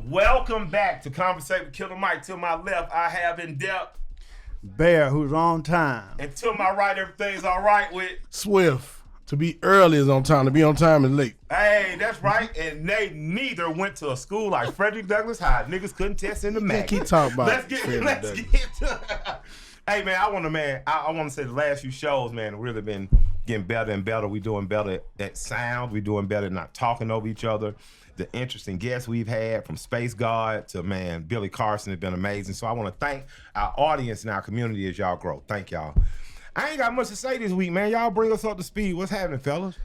Welcome back to Conversate with Killer Mike. To my left, I have in depth Bear, who's on time. And to my right, everything's all right with Swiff. To be early is on time. To be on time is late. Hey, that's right. And they neither went to a school like Frederick Douglass High. Niggas couldn't test in the math. Keep talking about Let's get to Hey, man, I want to say the last few shows, man, really been getting better and better. We doing better at sound. We doing better at not talking over each other. The interesting guests we've had, from Space God to, man, Billy Carson, has been amazing. So I want to thank our audience and our community as y'all grow. Thank y'all. I ain't got much to say this week, man. Y'all bring us up to speed. What's happening, fellas?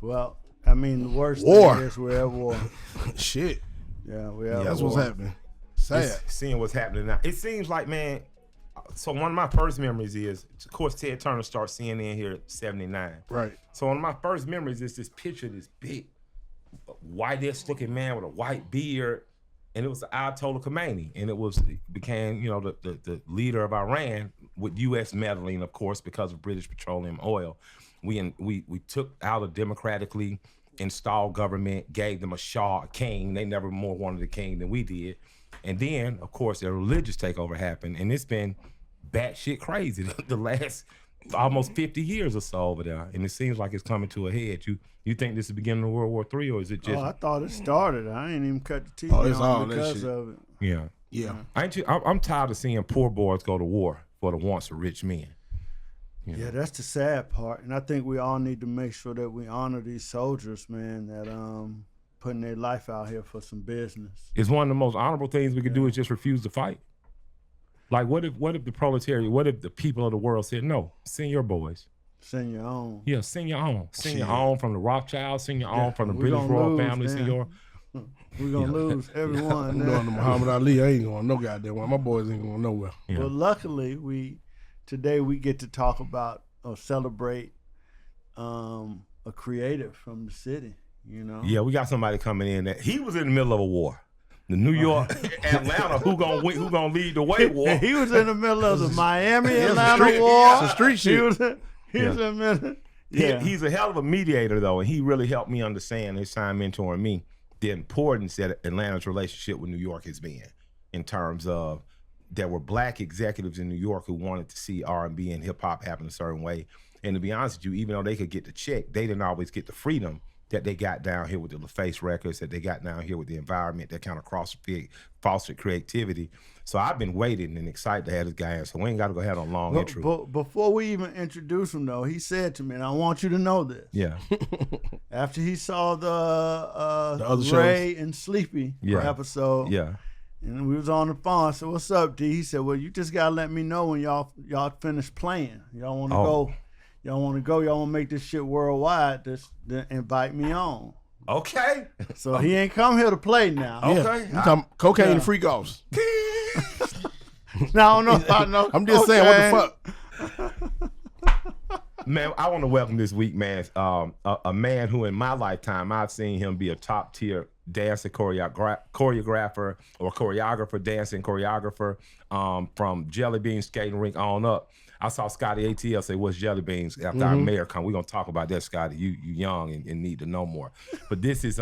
Well, I mean, the worst war. thing is we're at war. Shit. Yeah, we're at That's war. what's happening. Sad. It's seeing what's happening now. It seems like, man, so one of my first memories is, of course, Ted Turner started CNN here at 79. Right. So one of my first memories is this picture of this big, white-ish looking man with a white beard, and it was Ayatollah Khomeini, and it became, you know, the leader of Iran with U.S. meddling, of course, because of British petroleum oil. We took out a democratically installed government, gave them a Shah, a king. They never more wanted a king than we did. And then, of course, a religious takeover happened, and it's been batshit crazy the last almost 50 years or so over there, and it seems like it's coming to a head. You think this is the beginning of World War III, or is it just? Oh, I thought it started. I ain't even cut the TV it's all on that because shit. of it. Yeah. I'm tired of seeing poor boys go to war for the wants of rich men. You know? Yeah, that's the sad part, and I think we all need to make sure that we honor these soldiers, man, that putting their life out here for some business. It's one of the most honorable things we could do is just refuse to fight. Like, what if the proletariat, what if the people of the world said, no, send your boys. Send your own. Yeah, send your own. Send your own from the Rothschilds, send your own from the British gonna royal lose, family, send your. We're going to lose everyone. I'm going to Muhammad Ali. I ain't going no goddamn way. My boys ain't going nowhere. Yeah. Well, luckily, today we get to talk about or celebrate a creative from the city, you know? Yeah, we got somebody coming in that he was in the middle of a war. The New York, Atlanta, who gonna lead the way war. He was in the middle of the Miami Atlanta war. It's a street shit. He was in the middle. Yeah. He's a hell of a mediator, though, and he really helped me understand his time mentoring me the importance that Atlanta's relationship with New York has been, in terms of there were black executives in New York who wanted to see R&B and hip hop happen a certain way. And to be honest with you, even though they could get the check, they didn't always get the freedom that they got down here with the LaFace records, that they got down here with the environment that kind of fostered creativity. So I've been waiting and excited to have this guy in, so we ain't got to go ahead on long intro. But before we even introduce him, though, he said to me, and I want you to know this. Yeah. After he saw the other Ray shows. and Sleepy Yeah. episode, Yeah. and we was on the phone, I said, what's up, D? He said, well, you just got to let me know when y'all finish playing. Y'all want to go. Y'all want to go. Y'all want to make this shit worldwide. Then invite me on. Okay. So he ain't come here to play now. Okay. You talking cocaine and freak offs. Now I don't know if I know. I'm just saying, what the fuck? Man, I want to welcome this week, man, a man who in my lifetime, I've seen him be a top tier dancing choreographer or dancing choreographer, from Jelly Bean skating rink on up. I saw Scotty ATL say, what's Jelly Beans? After our mayor come, we're going to talk about that, Scotty. You young and need to know more. But he's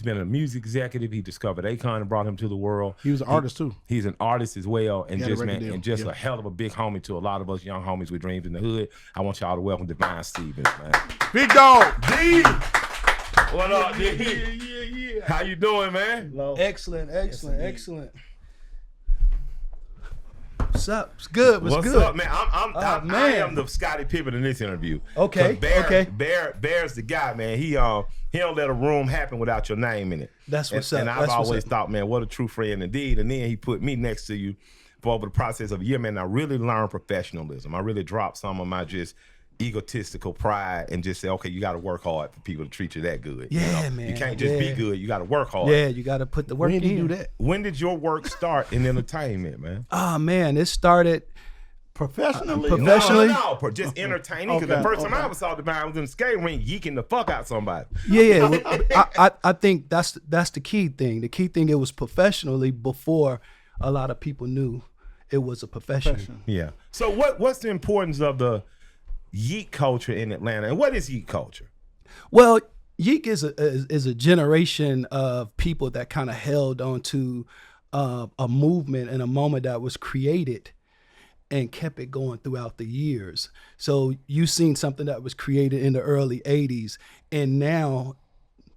been a music executive. He discovered Akon and brought him to the world. He was an artist too. He's an artist as well, and He had a record deal. a hell of a big homie to a lot of us young homies with dreams in the hood. I want y'all to welcome Devyne Stephens, man. Big dog. D! What up, D? Yeah. How you doing, man? Hello. Excellent. What's up? What's good? What's good? up, man? I man. am the Scottie Pippen in this interview. Okay, 'Cause okay. Bear's the guy, man. He don't let a room happen without your name in it. That's what's and, up. And I've That's what's always up. thought, man, what a true friend indeed. And then he put me next to you for over the process of a year, man. I really learned professionalism. I really dropped some of my just egotistical pride and just say, okay, you got to work hard for people to treat you that good. Yeah, you know? man. You can't just be good. You got to work hard. Yeah, you got to put the work When in. did you do that? When did your work start in entertainment, man? Oh man, it started Professionally? Professionally? No, just entertaining. Because the first time I ever saw Devyne was in the skating ring yeeking the fuck out somebody. Yeah. I think that's the key thing. The key thing, it was professionally before a lot of people knew it was a profession. Yeah. So what's the importance of the yeet culture in Atlanta, and what is yeet culture? Well, Yeek is a generation of people that kind of held on to a movement and a moment that was created and kept it going throughout the years. So you've seen something that was created in the early 80s, and now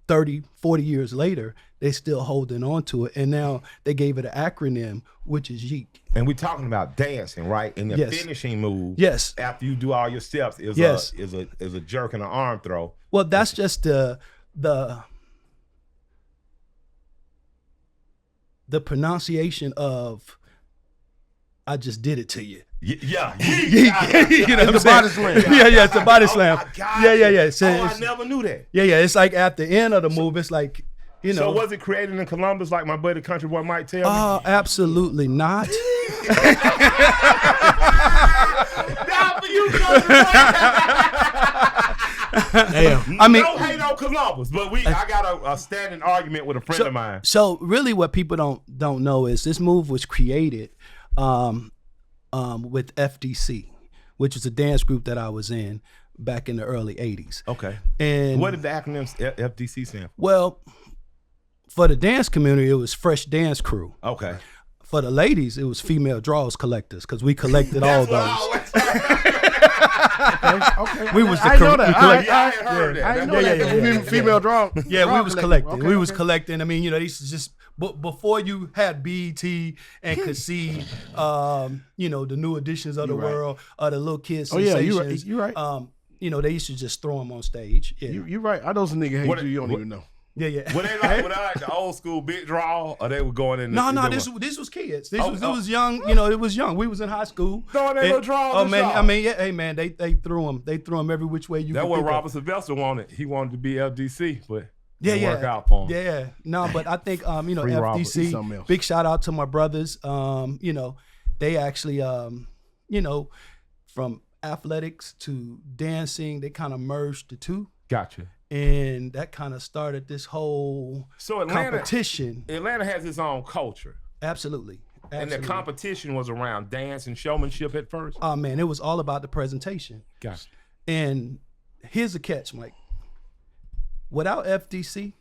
30, 40 years later, they're still holding on to it. And now they gave it an acronym, which is Yeek. And we're talking about dancing, right? And the finishing move, after you do all your steps, is a jerk and an arm throw. Well, that's just the pronunciation of I just did it to you. Yeah. You know what I'm saying? Body slam. Yeah, it's a body slam. Yeah. So I never knew that. Yeah. It's like at the end of the move, it's like, you know. So was it created in Columbus like my buddy Country Boy might tell me? Oh, absolutely not. Now for you, Country Damn. I mean, no hate on Columbus, but I got a standing argument with a friend of mine. So really what people don't know is this move was created with FDC, which is a dance group that I was in back in the early 80s. Okay. And what did the acronym FDC stand for? Well, for the dance community, it was Fresh Dance Crew. Okay. For the ladies, it was Female Draws Collectors, because we collected all those. Okay. We was the I know that. I heard that. I know that. Female draw. Yeah, we was collecting. Okay, we was collecting. I mean, you know, these is just before you had BET and could see, you know, the new editions of the world, or the little kids sensations. You're right. You know, they used to just throw them on stage. Yeah, You're right. I know some nigga hate you don't even know. Yeah. Were they like the old school big draw, or they were going in? No. This was kids. This was young. You know, it was young. We was in high school. Throwing their little draws. Oh man, I mean, yeah. Hey man, they threw them. They threw them every which way you. That's could what think Robert of. Sylvester wanted. He wanted to be LDC, but yeah, work out for him. Yeah. No, but I think you know, Free FDC. Big shout out to my brothers. You know, they actually you know, from athletics to dancing, they kind of merged the two. Gotcha. And that kind of started this whole competition. Atlanta has its own culture. Absolutely. And the competition was around dance and showmanship at first? Oh, man, it was all about the presentation. Gotcha. And here's the catch, Mike. Without FDC,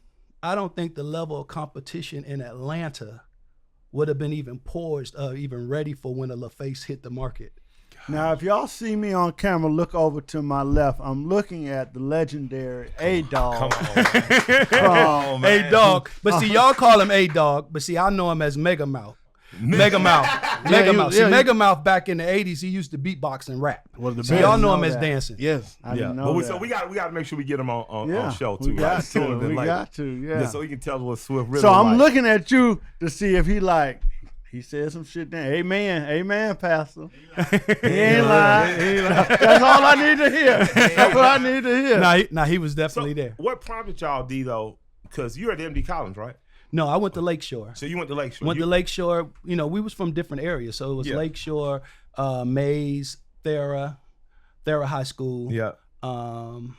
I don't think the level of competition in Atlanta would have been even poised or even ready for when a LaFace hit the market. Now, if y'all see me on camera, look over to my left. I'm looking at the legendary A-Dog. Come on, man. A-Dog. But see, y'all call him A-Dog, but see, I know him as Mega Mouth. Mega Mouth. See, Mega Mouth back in the 80s, he used to beatbox and rap. So y'all know him as dancing. Yes. I didn't know that. So we got to make sure we get him on show too. We got to. So he can tell us what Swift really So I'm like. looking at you to see if he said some shit then. Amen, Pastor. He ain't lying. That's all I need to hear. That's what I need to hear. Nah, he was definitely there. What prompted y'all, D, though? Because you're at MD Collins, right? No, I went to Lakeshore. So you went to Lakeshore. To Lakeshore. You know, we was from different areas. So it was Lakeshore, Mays, Thera High School. Yeah. And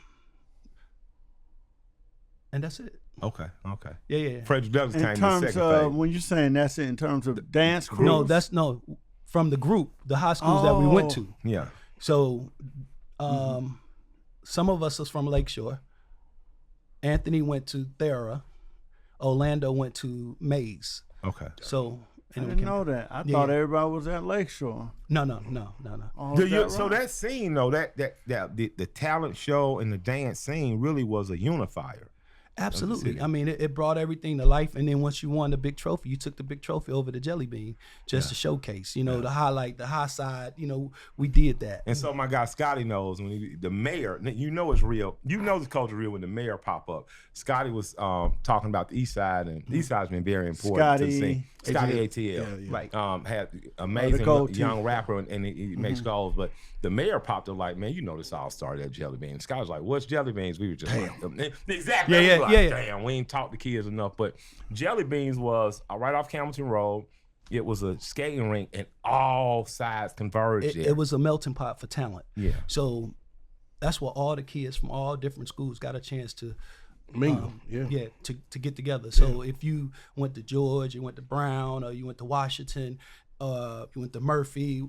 that's it. Okay. Yeah. Frederick Douglass came In in terms second of, phase. when you're saying that's it, in terms of dance crews? No, from the group, the high schools that we went to. Yeah. So some of us was from Lakeshore. Anthony went to Thera. Orlando went to Mays. Okay. So I didn't know that. I thought everybody was at Lakeshore. No. So that scene though, the talent show and the dance scene really was a unifier. Absolutely. I mean, it brought everything to life. And then once you won the big trophy, you took the big trophy over to Jelly Bean just to showcase, you know, the highlight, the high side, you know, we did that. And so my guy Scotty knows when the mayor, you know it's real. You know the culture real when the mayor pop up. Scotty was talking about the East Side, and East Side's been very important to the scene. Scotty ATL. Right. Had amazing young rapper, and he makes calls. But the mayor popped up like, man, you know this all started at Jelly Beans. Scott was like, what's Jelly Beans? We were just like, exactly. Damn, we ain't taught the kids enough. But Jelly Beans was right off Campbellton Road. It was a skating rink, and all sides converged. It was a melting pot for talent. Yeah. So that's where all the kids from all different schools got a chance to mingle. To get together. So if you went to George, you went to Brown, or you went to Washington, you went to Murphy,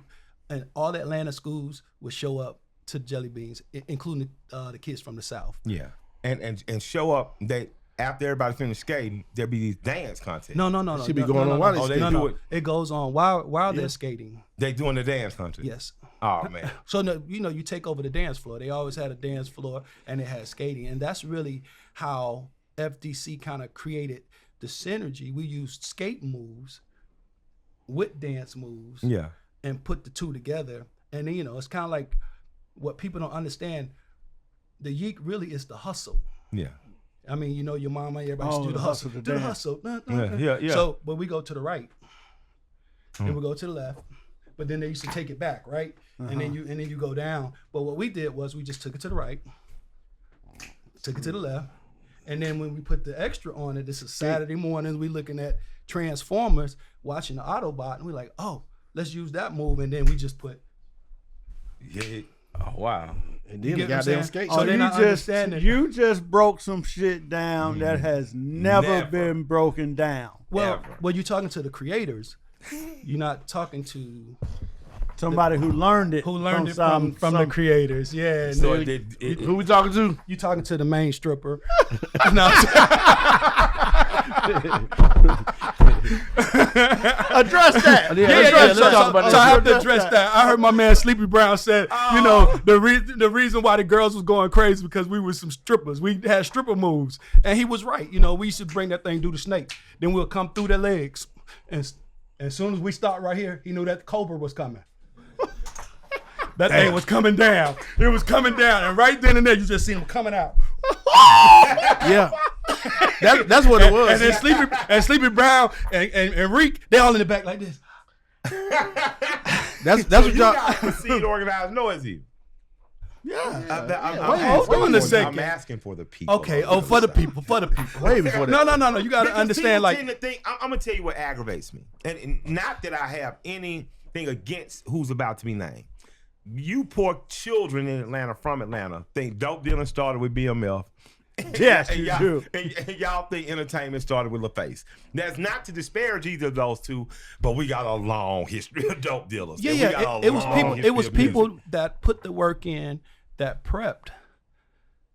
and all the Atlanta schools would show up to Jelly Beans, including the kids from the South. Yeah. and show up that after everybody finished skating, there'd be these dance contests. No. Should be going on while they skating. do it. It goes on while they're skating. They doing the dance contest. Yes. Oh man. So no, you take over the dance floor. They always had a dance floor and it had skating, and that's really how FDC kind of created the synergy. We used skate moves with dance moves, and put the two together. And then, it's kind of like what people don't understand. The yeek really is the hustle. Yeah. I mean, your mama, everybody used to do the hustle. Do the hustle. Yeah. So, but we go to the right, and we go to the left. But then they used to take it back, right? And then you go down. But what we did was we just took it to the right, took it to the left, and then when we put the extra on it, this is Saturday morning, we looking at Transformers, watching the Autobot, and we're like, oh, let's use that move, and then we just put. Yeah. Oh wow. And then the goddamn skate. So you just broke some shit down that has never been broken down. Well, you're talking to the creators. You're not talking to somebody who learned it. Who learned it from the creators. Yeah. So who we talking to? You talking to the main stripper. Address that. So I have to address that. I heard my man Sleepy Brown said, the reason why the girls was going crazy because we were some strippers. We had stripper moves, and he was right. We should bring that thing, do the snake. Then we'll come through their legs, and as soon as we start right here, he knew that the Cobra was coming. That thing was coming down. It was coming down, and right then and there, you just see him coming out. Yeah. That's what it was. And then Sleepy Brown and Reek, they all in the back like this. That's so what you y'all got proceed organized noisy. I'm asking for the people. Okay. For the people. Way before that. No. You got to understand. I'm gonna tell you what aggravates me, and not that I have anything against who's about to be named. You poor children in Atlanta from Atlanta think dope dealing started with BMF. Yes, you do. And y'all think entertainment started with LaFace. That's not to disparage either of those two, but we got a long history of dope dealers. Yeah. It was people that put the work in, that prepped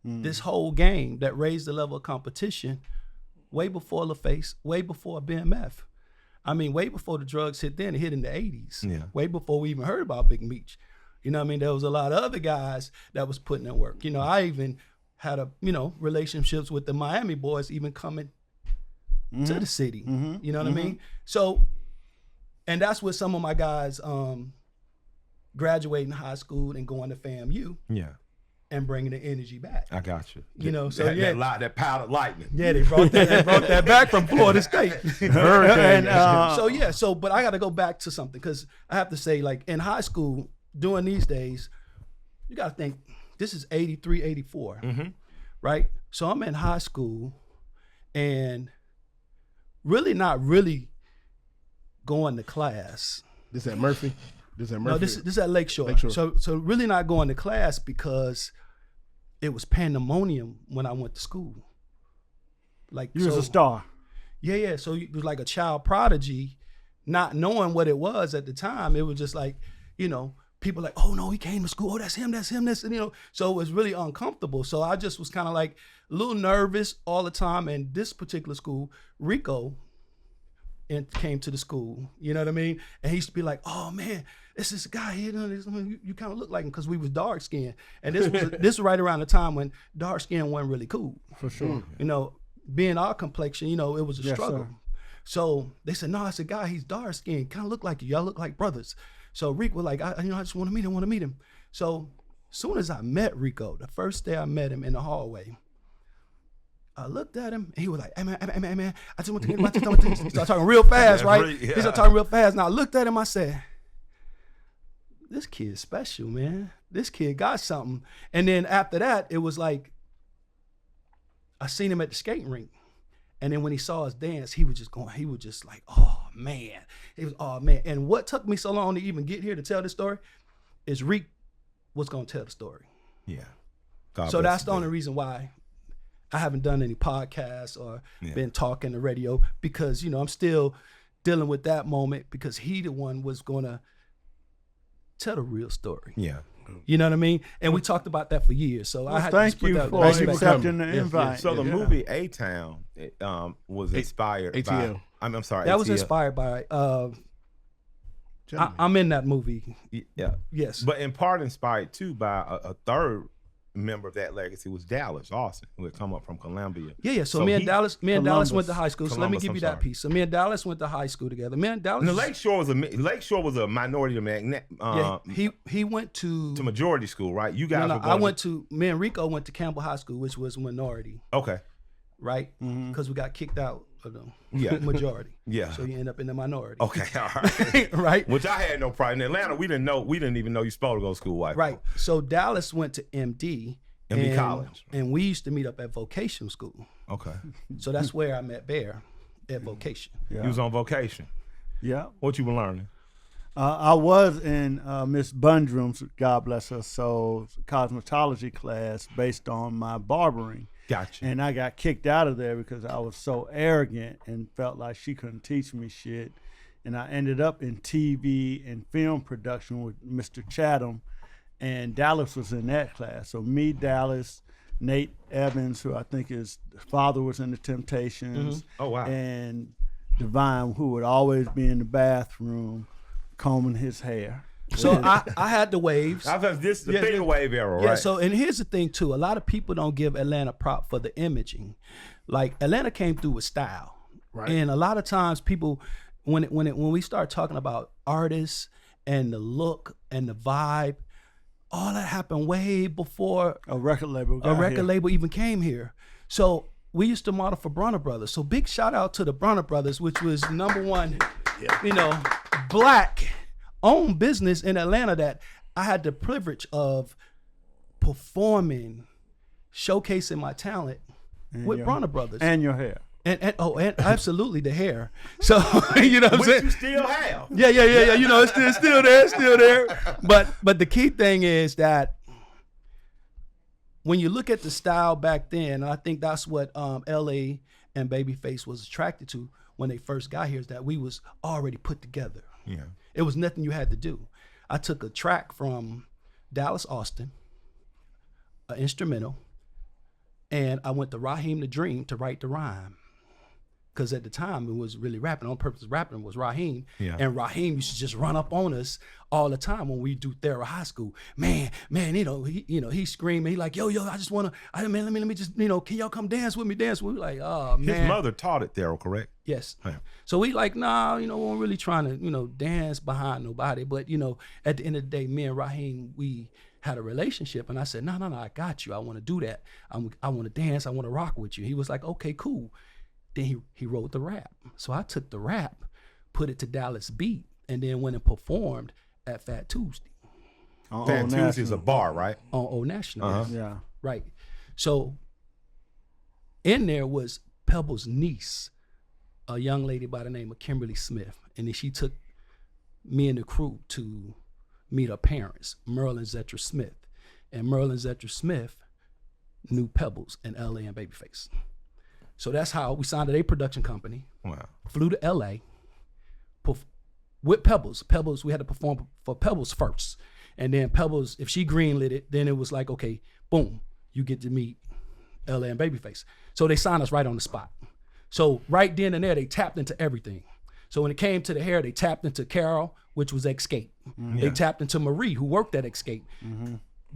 this whole game, that raised the level of competition way before LaFace, way before BMF. I mean, way before the drugs hit then. It hit in the 80s. Yeah. Way before we even heard about Big Meech. There was a lot of other guys that was putting in work. I even had relationships with the Miami boys even coming to the city. You know what I mean? So, and that's what some of my guys graduating high school and going to FAMU. Yeah. And bringing the energy back. I got you. That powdered lightning. Yeah, they brought that back from Florida State. But I got to go back to something because I have to say, like in high school, during these days, you got to think, this is 83, 84, right? So I'm in high school and not really going to class. This at Murphy? No, this is at Lakeshore. So really not going to class because it was pandemonium when I went to school. Like you was a star. Yeah. So it was like a child prodigy, not knowing what it was at the time. It was just like, people like, oh no, he came to school. Oh, that's him, this. And, so it was really uncomfortable. So I just was kind of like a little nervous all the time. And this particular school, Rico came to the school, you know what I mean? And he used to be like, oh man, it's this guy here. You kind of look like him because we was dark skinned. And this was right around the time when dark skin wasn't really cool. For sure. Being our complexion, it was a struggle. Sir. So they said, no, it's a guy, he's dark skinned, kind of look like you. Y'all look like brothers. So Rick was like, I just want to meet him. So as soon as I met Rico, the first day I met him in the hallway, I looked at him and he was like, hey man, I just want to get my He started talking real fast, right? He started talking real fast. And I looked at him, I said, this kid's special, man. This kid got something. And then after that, it was like, I seen him at the skating rink. And then when he saw us dance, he was just like, oh man. And what took me so long to even get here to tell this story is Reek was gonna tell the story. Yeah. So that's the only reason why I haven't done any podcasts or been talking the radio, because, I'm still dealing with that moment, because he the one was gonna tell the real story. Yeah. You know what I mean? And we talked about that for years. So I had to Thank just put you that for accepting the Yes, invite. So the movie A-Town was inspired ATL. by. I'm sorry. That was ATL. inspired by. Gentlemen. I'm in that movie. Yeah. Yes. But in part inspired too by a third member of that legacy was Dallas Austin, who had come up from Columbia. Yeah. So, So me and he- Dallas Columbus. went to high school. So let me Columbus, give I'm you that sorry. piece. So me and Dallas went to high school together. Me and Dallas. And the Lakeshore was a minority he went to. to majority school, right? You guys No, were I going went to. Me and Rico went to Campbell High School, which was minority, okay. right? Because we got kicked out of the Yeah. majority. Yeah. So you end up in the minority. Okay, all right. Right. Which I had no problem. In Atlanta, we didn't even know you supposed to go to school white. Right. So Dallas went to MD. MD college. And we used to meet up at vocation school. Okay. So that's where I met Bear at vocation. You was on vocation. Yeah. What you been learning? I was in Miss Bundrum's, God bless her soul, cosmetology class based on my barbering. Gotcha. And I got kicked out of there because I was so arrogant and felt like she couldn't teach me shit. And I ended up in TV and film production with Mr. Chatham. And Dallas was in that class. So me, Dallas, Nate Evans, who I think his father was in the Temptations. Oh, wow. And Devyne, who would always be in the bathroom combing his hair. So I had the waves. This is the Yeah, big yeah. wave era, right? Yeah, so and here's the thing too. A lot of people don't give Atlanta prop for the imaging. Like Atlanta came through with style. Right. And a lot of times people when we start talking about artists and the look and the vibe, all that happened way before A record label. a record label even came here. So we used to model for Bronner Brothers. So big shout out to the Bronner Brothers, which was #1, black owned business in Atlanta that I had the privilege of performing, showcasing my talent with Bronner Brothers. And your hair. And absolutely the hair. So you know what I'm Which saying? you still have. Yeah. You know, it's still there. But the key thing is that when you look at the style back then, and I think that's what LA and Babyface was attracted to when they first got here, is that we was already put together. Yeah. It was nothing you had to do. I took a track from Dallas Austin, an instrumental, and I went to Raheem the Dream to write the rhyme. Because at the time it was really rapping. On purpose rapping was Raheem. Yeah. And Raheem used to just run up on us all the time when we do Thera High School. Man, he's screaming. He like, yo, I just wanna, let me just, can y'all come dance with me? We like, oh man. His mother taught it there, correct? Yes. Yeah. So we like, nah, we weren't really trying to, dance behind nobody. But, at the end of the day, me and Raheem, we had a relationship. And I said, no, I got you. I want to do that. I want to dance. I want to rock with you. He was like, okay, cool. Then he wrote the rap. So I took the rap, put it to Dallas beat, and then went and performed at Fat Tuesday Fat Tuesday is a bar, right? on Old National. Uh-huh. Yeah. Right. So in there was Pebble's niece, a young lady by the name of Kimberly Smith. And then she took me and the crew to meet her parents, Merle and Zetra Smith. And Merle and Zetra Smith knew Pebbles and LA and Babyface. So that's how we signed to their production company, Wow. flew to LA with Pebbles. Pebbles, we had to perform for Pebbles first. And then Pebbles, if she greenlit it, then it was like, okay, boom, you get to meet LA and Babyface. So they signed us right on the spot. So right then and there, they tapped into everything. So when it came to the hair, they tapped into Carol, which was Escape. They tapped into Marie, who worked at Escape.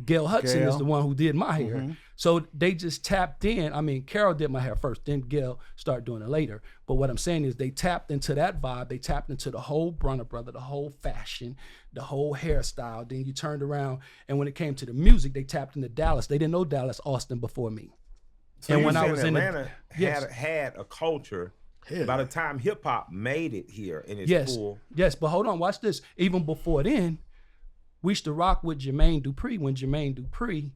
Gail Hudson is the one who did my hair. So they just tapped in. I mean, Carol did my hair first, then Gail started doing it later. But what I'm saying is they tapped into that vibe. They tapped into the whole Bronner Brother, the whole fashion, the whole hairstyle. Then you turned around, and when it came to the music, they tapped into Dallas. They didn't know Dallas Austin before me. So And you when I saying was in the- Atlanta Yes. had a culture. Yeah. By the time hip hop made it here in its Yes, full. yes, but hold on, watch this. Even before then, we used to rock with Jermaine Dupri when Jermaine Dupri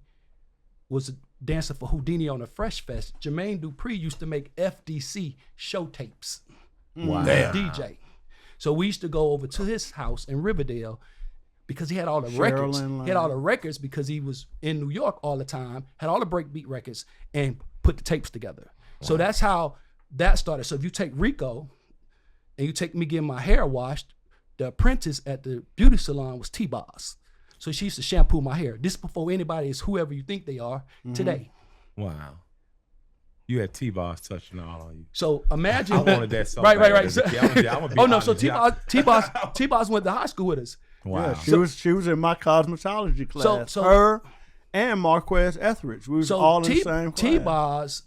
was dancing for Houdini on the Fresh Fest. Jermaine Dupri used to make FDC show tapes. Wow. DJ. So we used to go over to his house in Riverdale because he had all the records. Sherilyn He had all the records because he was in New York all the time, had all the breakbeat records, and put the tapes together. So that's how that started. So if you take Rico and you take me getting my hair washed, the apprentice at the beauty salon was T-Boz. So she used to shampoo my hair. This before anybody is whoever you think they are today. Wow. You had T-Boss touching all on you. So imagine. I wanted that so right. bad. So, so T-Boss went to high school with us. Wow. Yeah, she was in my cosmetology class. So her and Marquez Etheridge. We was all in the same class. T-Boss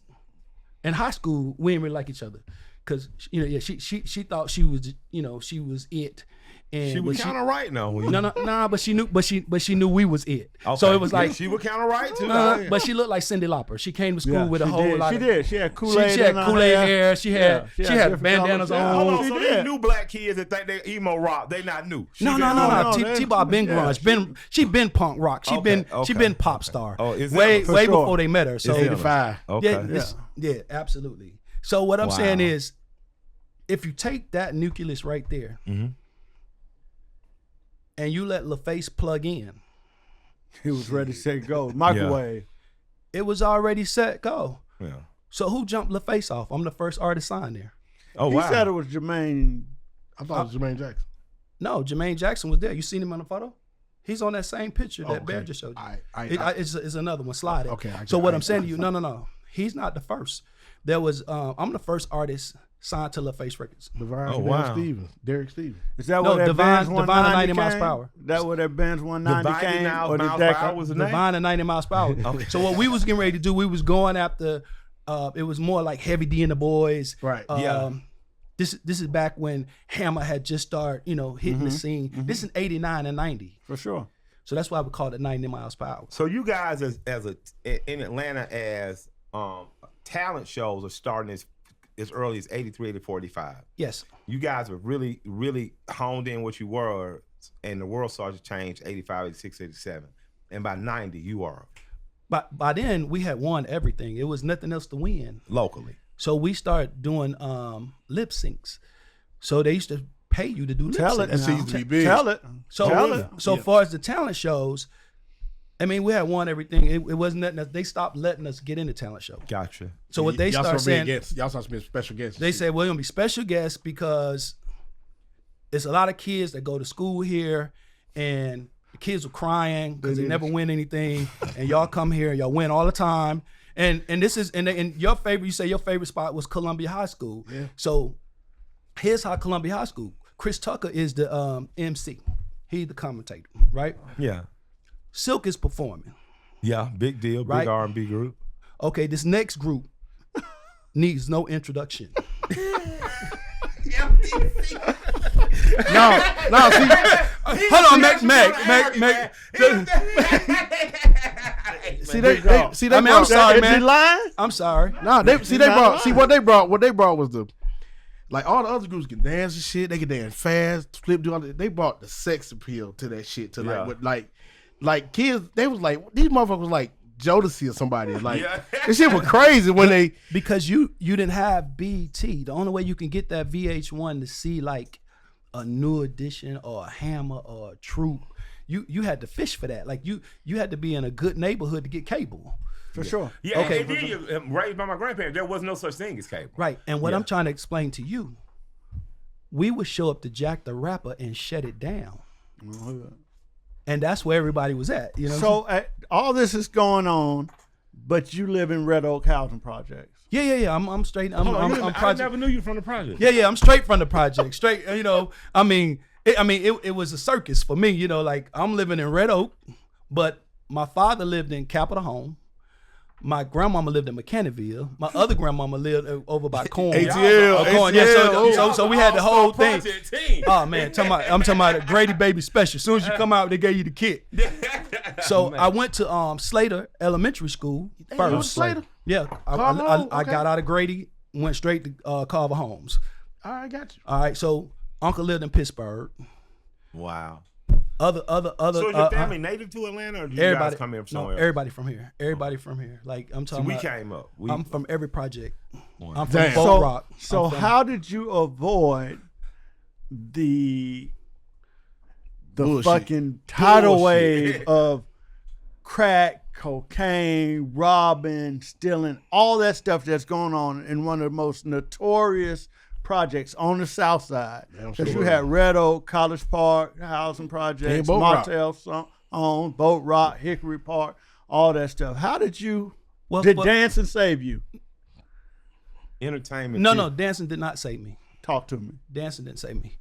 in high school, we didn't really like each other. Cause she thought she was she was it. And she was kind of right now. No, but she knew we was it. Okay. So it was like she was kind of right too. But she looked like Cyndi Lauper. She came to school with a whole lot. She did. She had Kool-Aid. She had Kool-Aid hair. She had bandanas on. Hold on, so these new black kids that think they emo rock, they not new. No. T-Ball been grunge. She been punk rock. She been pop star. Oh, is way before they met her. So 85. Okay. Yeah, absolutely. So what I'm saying is, if you take that nucleus right there. And you let LaFace plug in. He was ready, set, go. Microwave. It was already set, go. Yeah. So who jumped LaFace off? I'm the first artist signed there. Oh, He wow. said it was Jermaine. I thought it was Jermaine Jackson. No, Jermaine Jackson was there. You seen him on the photo? He's on that same picture that Bear just showed you. It's another one. Slide it. Okay. So what I'm saying to you, no. He's not the first. There was, I'm the first artist signed to LaFace Records. Devyne Derek Stevens. Is that what that Benz 190 Devyne came? miles per hour. That what that Benz 190 came? Or did miles that per hour was the name? Devyne and 90 miles per hour. Okay. So what we was getting ready to do, we was going after, it was more like Heavy D and the Boys. Right. This is back when Hammer had just started, hitting the scene. This is 89 and 90. For sure. So that's why we called it 90 miles per hour. So you guys in Atlanta as talent shows are starting as early as 83, 84, 85. Yes. You guys were really, really honed in what you were, and the world started to change 85, 86, 87. And by 90, you were. But by then, we had won everything. It was nothing else to win. Locally. So we started doing lip syncs. So they used to pay you to do lip syncs. Tell it. That seems to be big. Tell it. So far as the talent shows, I mean, we had won everything. It wasn't nothing. They stopped letting us get into talent show. Gotcha. So what they started saying, y'all started being special guests. they said, well, you're going to be special guests because it's a lot of kids that go to school here and the kids were crying because they never win anything. And y'all come here and y'all win all the time. And this is, and your favorite, you say your favorite spot was Columbia High School. Yeah. So here's how Columbia High School, Chris Tucker is the MC. He's the commentator, right? Yeah. Silk is performing. Yeah, big deal, Right. big R&B group. Okay, this next group needs no introduction. No, see, Hold on, Meg. see they I mean, I'm sorry, Is he man. lying? I'm sorry. No, what they brought was the, like, all the other groups can dance and shit. They can dance fast, flip, do all that. They brought the sex appeal to that shit. To Yeah. like, what, like kids, they was like, these motherfuckers was like Jodeci or somebody. Like, this shit was crazy when they. Because you didn't have BT. The only way you can get that VH1 to see like a New Edition or a Hammer or a Troop, you had to fish for that. Like you had to be in a good neighborhood to get cable. For sure. Yeah, Okay. and then you raised by my grandparents, there was no such thing as cable. Right. And what Yeah. I'm trying to explain to you, we would show up to Jack the Rapper and shut it down. And that's where everybody was at. You know. So all this is going on, but you live in Red Oak Housing Projects. Yeah. I'm straight. I'm I project. never knew you from the project. Yeah. I'm straight from the project. Straight. It was a circus for me. Like I'm living in Red Oak, but my father lived in Capitol Home. My grandmama lived in Mechanicsville. My other grandmama lived over by Corn. ATL. Corn. Yeah, so we had the whole thing. Team. Oh man, I'm talking about a Grady Baby special. As soon as you come out, they gave you the kit. So I went to Slater Elementary School You went to first. Slater? Yeah, Carver, I okay. got out of Grady, went straight to Carver Homes. All right, got you. All right, so Uncle lived in Pittsburgh. Wow. Other. So is your family native to Atlanta, or do you Everybody guys come here from no, somewhere? everybody from here. Everybody from here. Like I'm So talking. we about, came up. I'm from every project. I'm from Damn. Boat Rock. So I'm from- how did you avoid the Bullshit. fucking tidal Bullshit. wave of crack, cocaine, robbing, stealing, all that stuff that's going on in one of the most notorious projects on the South Side? Damn Because sure. you had Red Oak, College Park, housing projects, Boat Rock. Martell, on Boat Rock, Hickory Park, all that stuff. How did you? Well, did dancing save you? Entertainment. No, dancing did not save me. Talk to me. Dancing didn't save me.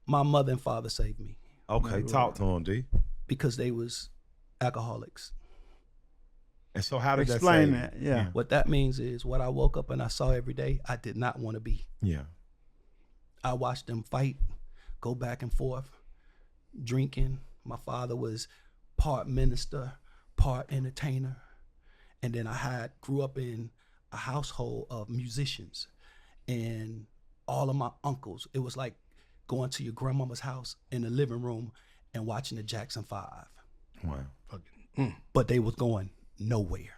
My mother and father saved me Okay, talk to him, D. because they was alcoholics. And so how did Explain that that. save you? Yeah. What that means is what I woke up and I saw every day, I did not want to be. Yeah. I watched them fight, go back and forth, drinking. My father was part minister, part entertainer. And then I grew up in a household of musicians. And all of my uncles, it was like going to your grandmama's house in the living room and watching the Jackson 5. Wow. But they was going nowhere.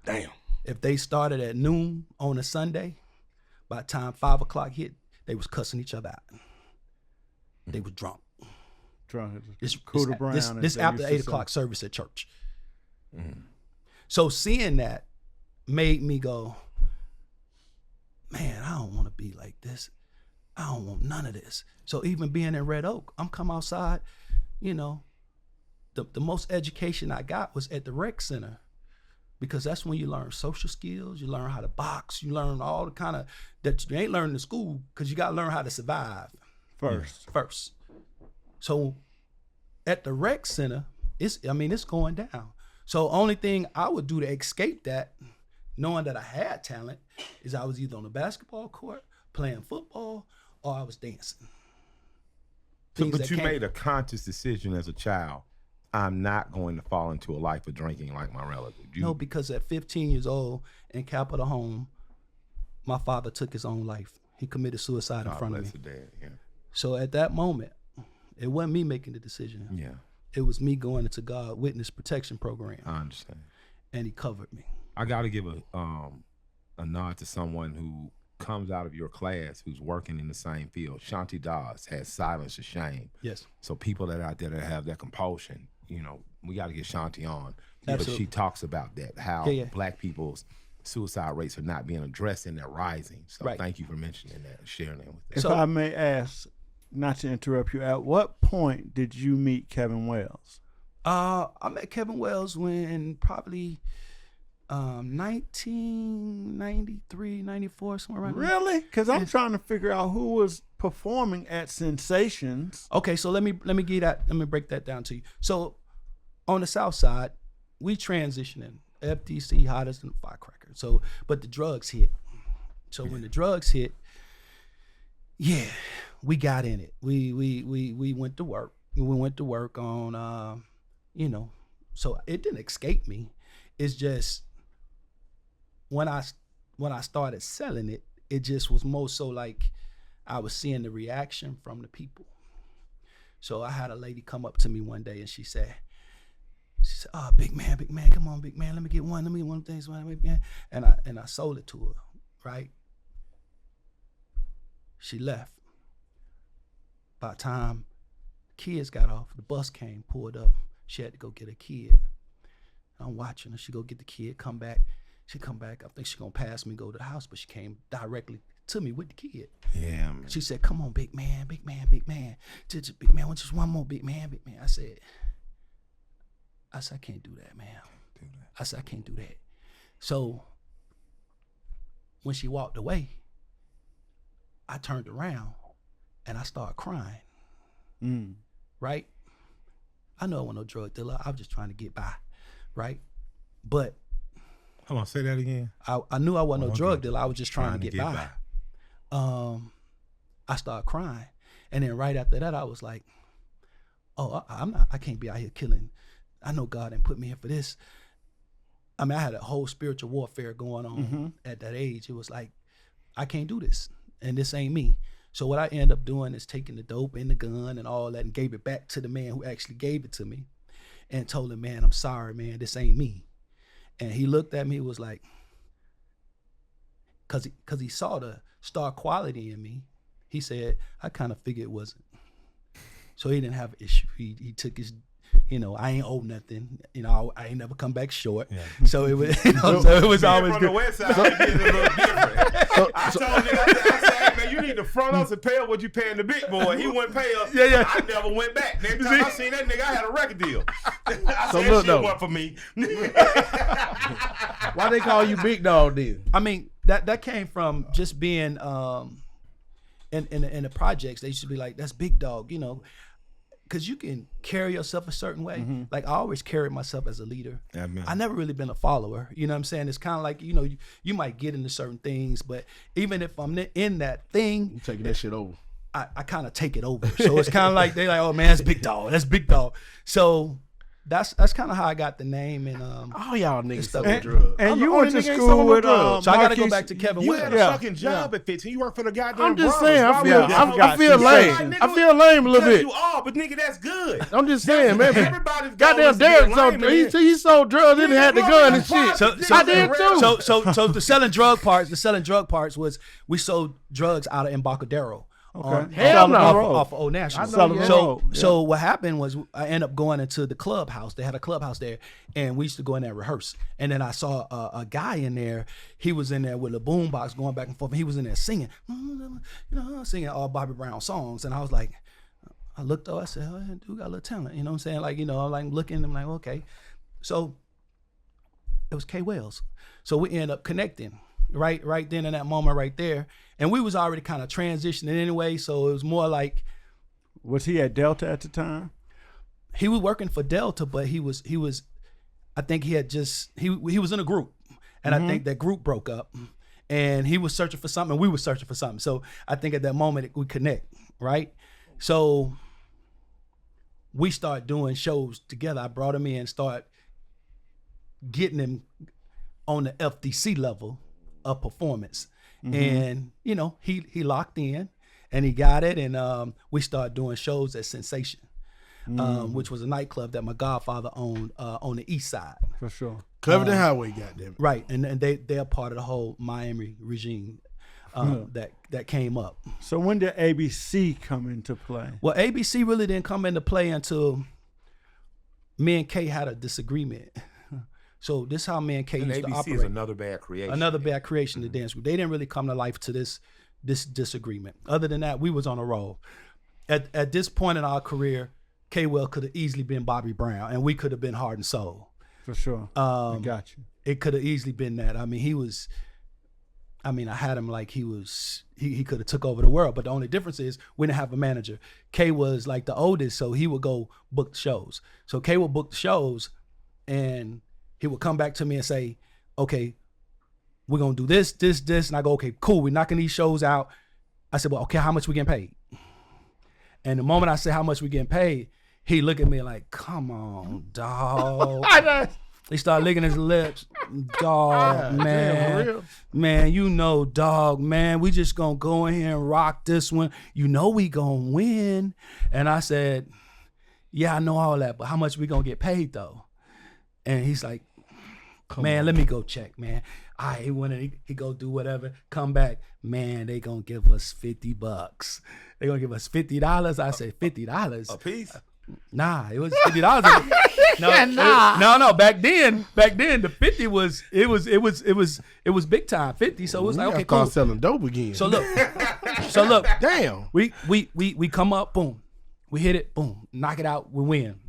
Damn. If they started at noon on a Sunday, by the time 5 o'clock hit, they was cussing each other out. They was drunk. This after 8 o'clock service at church. So seeing that made me go, man, I don't want to be like this. I don't want none of this. So even being in Red Oak, I'm come outside, you know, the most education I got was at the rec center, because that's when you learn social skills, you learn how to box, you learn all the kind of that you ain't learning in school, because you got to learn how to survive first. So at the rec center, it's going down. So only thing I would do to escape that, knowing that I had talent, is I was either on the basketball court playing football or I was dancing. But you made a conscious decision as a child. I'm not going to fall into a life of drinking like my relative. No, because at 15 years old in Capitol Home, my father took his own life. He committed suicide in front of me. Dad, yeah. So at that moment, it wasn't me making the decision. Yeah. It was me going into God Witness Protection Program. I understand. And he covered me. I got to give a nod to someone who comes out of your class who's working in the same field. Shanti Das has Silence of Shame. Yes. So people that are out there that have that compulsion, you know, we got to get Shanti on. Absolutely. But she talks about that, how Black people's suicide rates are not being addressed and they're rising. So thank you for mentioning that and sharing that with us. If I may ask, not to interrupt you, at what point did you meet Kevin Wells? I met Kevin Wells when probably 1993, 94, somewhere around there. Really? Because I'm trying to figure out who was performing at Sensations. Okay, so let me give that. Let me break that down to you. So on the South Side, we transitioning. FTC hottest than a firecracker. So, but the drugs hit. So when the drugs hit, yeah, we got in it. We went to work. We went to work on, you know. So it didn't escape me. It's just when I started selling it, it just was more so like I was seeing the reaction from the people. So I had a lady come up to me one day and she said, "Oh, big man, come on, big man, let me get one of the things, big man." And I sold it to her, right? She left. By the time kids got off, the bus came, pulled up. She had to go get a kid. I'm watching her. She go get the kid, come back. She come back. I think she gonna pass me, go to the house, but she came directly to me with the kid. Yeah, man. She said, "Come on, big man, big man, big man. Just big man, just one more, big man, big man." I said, I can't do that, man. I said, I can't do that. So when she walked away, I turned around and I started crying. Right? I know I wasn't no drug dealer. I was just trying to get by. Right? But Hold on, say that again. I knew I wasn't no drug dealer. I was just trying to get by. I started crying. And then right after that, I was like, oh, I can't be out here killing. I know God didn't put me here for this. I mean, I had a whole spiritual warfare going on at that age. It was like, I can't do this. And this ain't me. So what I ended up doing is taking the dope and the gun and all that and gave it back to the man who actually gave it to me and told him, "Man, I'm sorry, man, this ain't me." And he looked at me, was like, cause he saw the star quality in me. He said, "I kind of figured it wasn't." So he didn't have an issue. He took his, you know, I ain't owe nothing. You know, I ain't never come back short. Yeah. So it was, so it was always from good. the West Side, it a little different. I told you, I said, man, man, you need to front us and pay up what you paying the big boy. He wouldn't pay up. Yeah. I never went back. Next time I seen that nigga, I had a record deal. I So said, look, that though. shit wasn't for me. Why they call you Big Dog then? I mean, that came from just being in the projects. They used to be like, that's Big Dog, you know, because you can carry yourself a certain way. Like I always carried myself as a leader. Yeah, man. I never really been a follower. You know what I'm saying? It's kind of like, you know, you might get into certain things, but even if I'm in that thing, You taking that shit over. I kind of take it over. So it's kind of like they like, oh man, that's Big Dog. That's Big Dog. So that's kind of how I got the name. And All y'all niggas stuff selling with drugs. And I'm you the went only to nigga ain't school selling no with drugs. so I got to go Marquise- back to Kevin You Williams. had a Yeah. fucking job at 15. You worked for the goddamn I'm just Brothers. saying. Why I would feel. you get I feel no- lame. Nigga, I feel lame a little because bit. You are, but nigga, that's good. I'm just saying, man. Everybody's Goddamn Derek sold. He sold drugs. Then he had the gun and shit. I did too. So the selling drug parts was we sold drugs out of Embarcadero. Hell no. Off of Old National. Sullivan Road, So yeah. so what happened was I ended up going into the clubhouse. They had a clubhouse there, and we used to go in there and rehearse. And then I saw a guy in there. He was in there with a boombox going back and forth. And he was in there singing, you know, singing all Bobby Brown songs. And I was like, I looked up. I said, oh, that dude got a little talent. You know what I'm saying? Like, you know, I'm like looking. I'm like, okay. So it was K Wells. So we ended up connecting right then in that moment right there. And we was already kind of transitioning anyway. So it was more like, Was he at Delta at the time? he was working for Delta, but he was I think he had just he was in a group, and I think that group broke up, and he was searching for something, and we were searching for something. So I think at that moment we connect, right? So we start doing shows together. I brought him in, start getting him on the FDC level of performance, and you know he locked in, and he got it, and we started doing shows at Sensation. Which was a nightclub that my godfather owned on the east side. For sure. Covington Highway, goddamn. Right, and they're part of the whole Miami regime that came up. So when did ABC come into play? Well, ABC really didn't come into play until me and Kay had a disagreement. So this is how me and Kay And used to ABC operate. is another bad creation. Another bad creation, the dance group. They didn't really come to life to this disagreement. Other than that, we was on a roll. At this point in our career, K-Well could have easily been Bobby Brown, and we could have been Heart and Soul. For sure. I got you. It could have easily been that. I mean, I had him like he could have took over the world, but the only difference is we didn't have a manager. K was like the oldest, so he would go book the shows. So K would book the shows, and he would come back to me and say, okay, we're going to do this, and I go, okay, cool, we're knocking these shows out. I said, well, okay, how much we getting paid? And the moment I say how much we getting paid, he look at me like, come on, dog. He started licking his lips. Dog, man. Damn, for real? Man, you know, dog, man, we just gonna go in here and rock this one. You know we gonna win. And I said, yeah, I know all that, but how much we gonna get paid though? And he's like, man, let me go check, man. All right, he go do whatever, come back. Man, they gonna give us $50. They gonna give us $50. I said, $50? A piece? Nah, it was $50. No. Back then, the 50 was big time 50. So it was like, okay, cool. Start selling dope again. So look, damn. we come up, boom, we hit it, boom, knock it out, we win.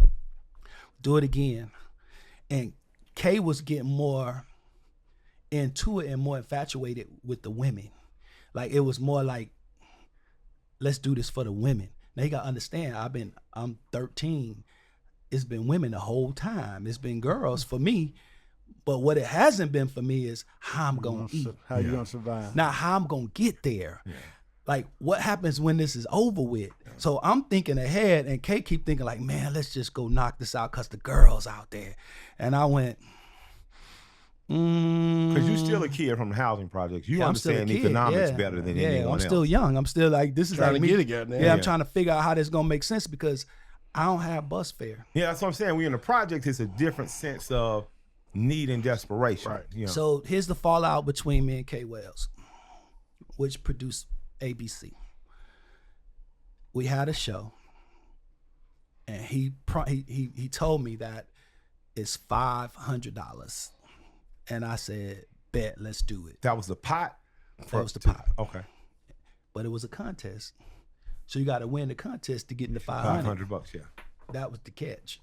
Do it again, and Kay was getting more into it and more infatuated with the women. Like it was more like, let's do this for the women. Now you gotta understand, I'm 13. It's been women the whole time. It's been girls for me. But what it hasn't been for me is how I'm gonna eat. How you gonna survive? Now how I'm gonna get there. Yeah. Like what happens when this is over with? Yeah. So I'm thinking ahead, and Kay keep thinking like, man, let's just go knock this out because the girls out there. And I went, because you still a kid from the housing projects. You understand economics better than anyone else. I'm still young. I'm still like, this is Trying like to me. get it, goddamn. Yeah, I'm trying to figure out how this is gonna make sense because I don't have bus fare. Yeah, that's what I'm saying. We in the project, it's a different sense of need and desperation. Right. You know? So here's the fallout between me and K Wells, which produced ABC. We had a show, and he told me that it's $500, and I said, bet, let's do it. That was the pot? That was the pot. Okay. but it was a contest. So you got to win the contest to get in the 500. $500, yeah. That was the catch.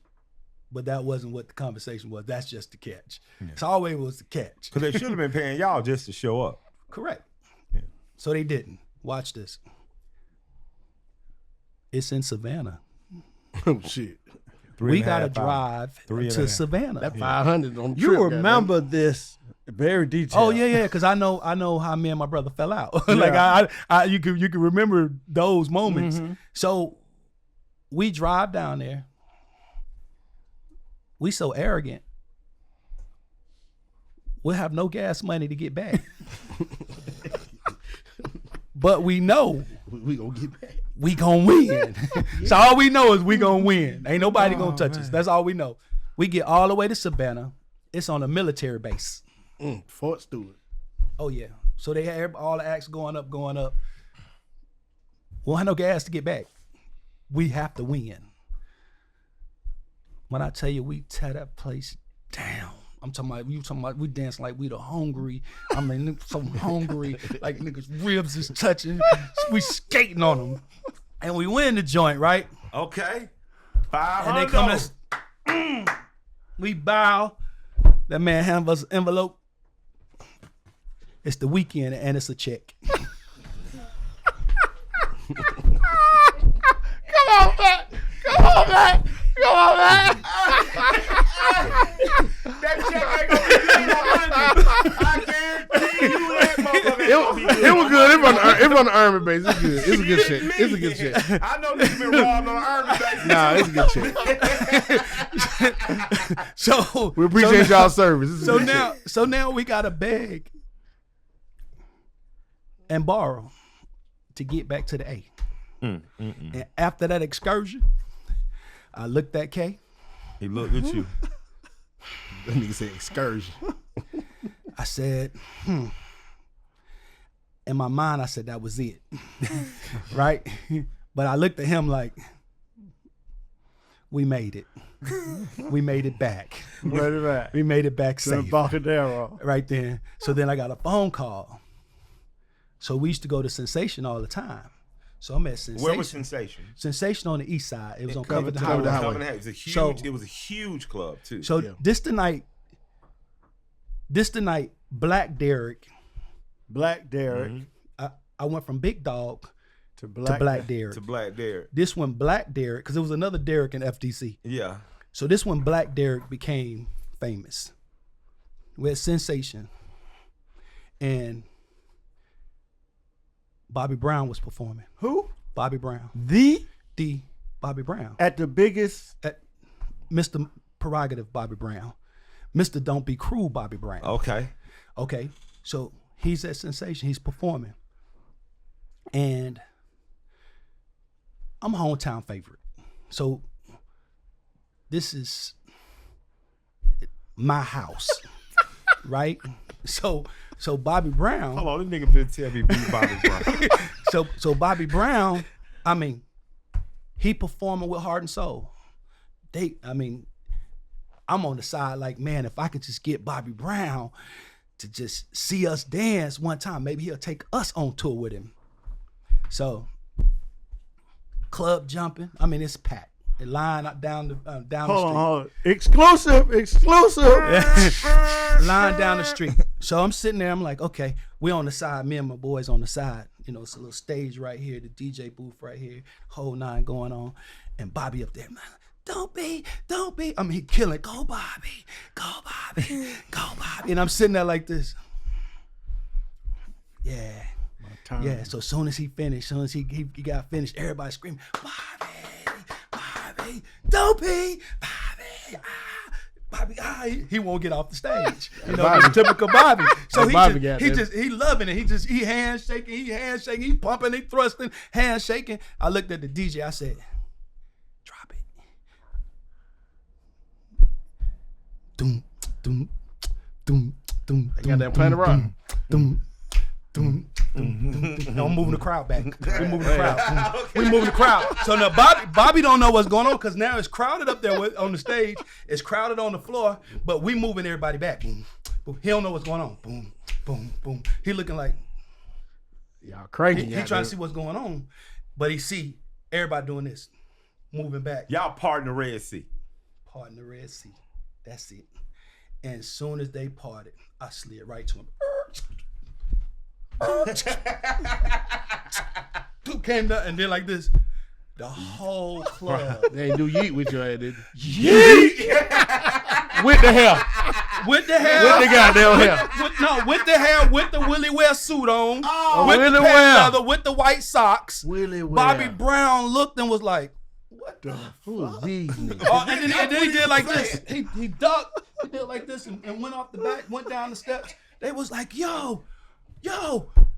But that wasn't what the conversation was. That's just the catch. Yeah. It's always was the catch. Because they should have been paying y'all just to show up. Correct. Yeah. So they didn't. Watch this. It's in Savannah. Oh, shit. We got to drive to Savannah. That 500 on the You trip, remember this very detailed. Oh yeah, because I know how me and my brother fell out. Like I you can remember those moments. Mm-hmm. So we drive down there. We so arrogant. We'll have no gas money to get back. But we know we gonna get back. We gonna win. So all we know is we gonna win. Ain't nobody gonna touch us. That's all we know. We get all the way to Savannah. It's on a military base. Fort Stewart. Oh yeah. So they have all the acts going up. We'll have no gas to get back. We have to win. When I tell you we tear that place down. I'm talking about we dance like we the hungry. I mean, so hungry, like niggas ribs is touching. We skating on them, and we win the joint, right? Okay. 500. And they come to us. We bow. That man hands us an envelope. It's the weekend, and it's a check. Come on, man. That check ain't gonna be good. I guarantee you that motherfucker. It was good. It was on the Army base. It's good. It's a good shit. It's a good shit. I know niggas been robbed on the Army base. Nah, it's a good shit. So we appreciate y'all's service. So now we gotta beg and borrow to get back to the A. And after that excursion, I looked at K. He looked at you. That nigga said excursion. I said, In my mind, I said that was it. Right? But I looked at him like, we made it. We made it back. We made it back safe. Embarcadero. Right then. So then I got a phone call. So we used to go to Sensation all the time. So I'm at Sensation. Where was Sensation? Sensation on the east side. It was on Covington Covington Highway. Highway. It was a huge. So- it was a huge club too. So Yeah. this the night, Black Derek, I went from Big Dog to to Black Derek. to Black Derek. This one Black Derek, because there was another Derek in FDC. Yeah. So this one Black Derek became famous. We had Sensation. And Bobby Brown was performing. Who? Bobby Brown. The Bobby Brown. at the biggest. At Mr. Prerogative Bobby Brown. Mr. Don't Be Cruel Bobby Brown. Okay. Okay. So he's at Sensation. He's performing. And I'm a hometown favorite. So this is my house. Right? So Bobby Brown. Hold on, this nigga finna tell me beat Bobby Brown. So Bobby Brown, I mean, he performing with heart and soul. I'm on the side like, man, if I could just get Bobby Brown to just see us dance one time, maybe he'll take us on tour with him. So, club jumping. I mean, it's packed. It line up down the street. Hold on. Exclusive. Line down the street. So I'm sitting there. I'm like, okay, we on the side. Me and my boys on the side. You know, it's a little stage right here, the DJ booth right here, whole nine going on, and Bobby up there. Don't be. I mean, he killing. Go Bobby. And I'm sitting there like this. Yeah. Yeah. So as soon as he finished, he got finished, everybody screaming, Bobby, don't be, Bobby, he won't get off the stage. You know, it's typical Bobby. So he loving it. He handshaking, he pumping, he thrusting, handshaking. I looked at the DJ, I said, drop it. Doom. They got that Planet Rock. No, I'm moving the crowd back. We're moving the crowd. We're moving the crowd. So now Bobby don't know what's going on because now it's crowded up there on the stage. It's crowded on the floor, but we moving everybody back. Boom, boom. He don't know what's going on. Boom, boom, boom. He looking like, Y'all cranky. He trying to see what's going on, but he see everybody doing this, moving back. Y'all part in the Red Sea. Part in the Red Sea. That's it. And as soon as they parted, I slid right to him. Came down and did like this. The whole club. They ain't do yeet with your head, did they? Yeet! With the hair. With the hair. With the goddamn hair. With the hair, with the Willie West suit on. Oh, with Willie the West. leather, with the white socks. Willie West. Bobby Brown looked and was like, what the Who is these niggas? Oh, and then he did like this. He ducked, he did like this and went off the back, went down the steps. They was like, yo,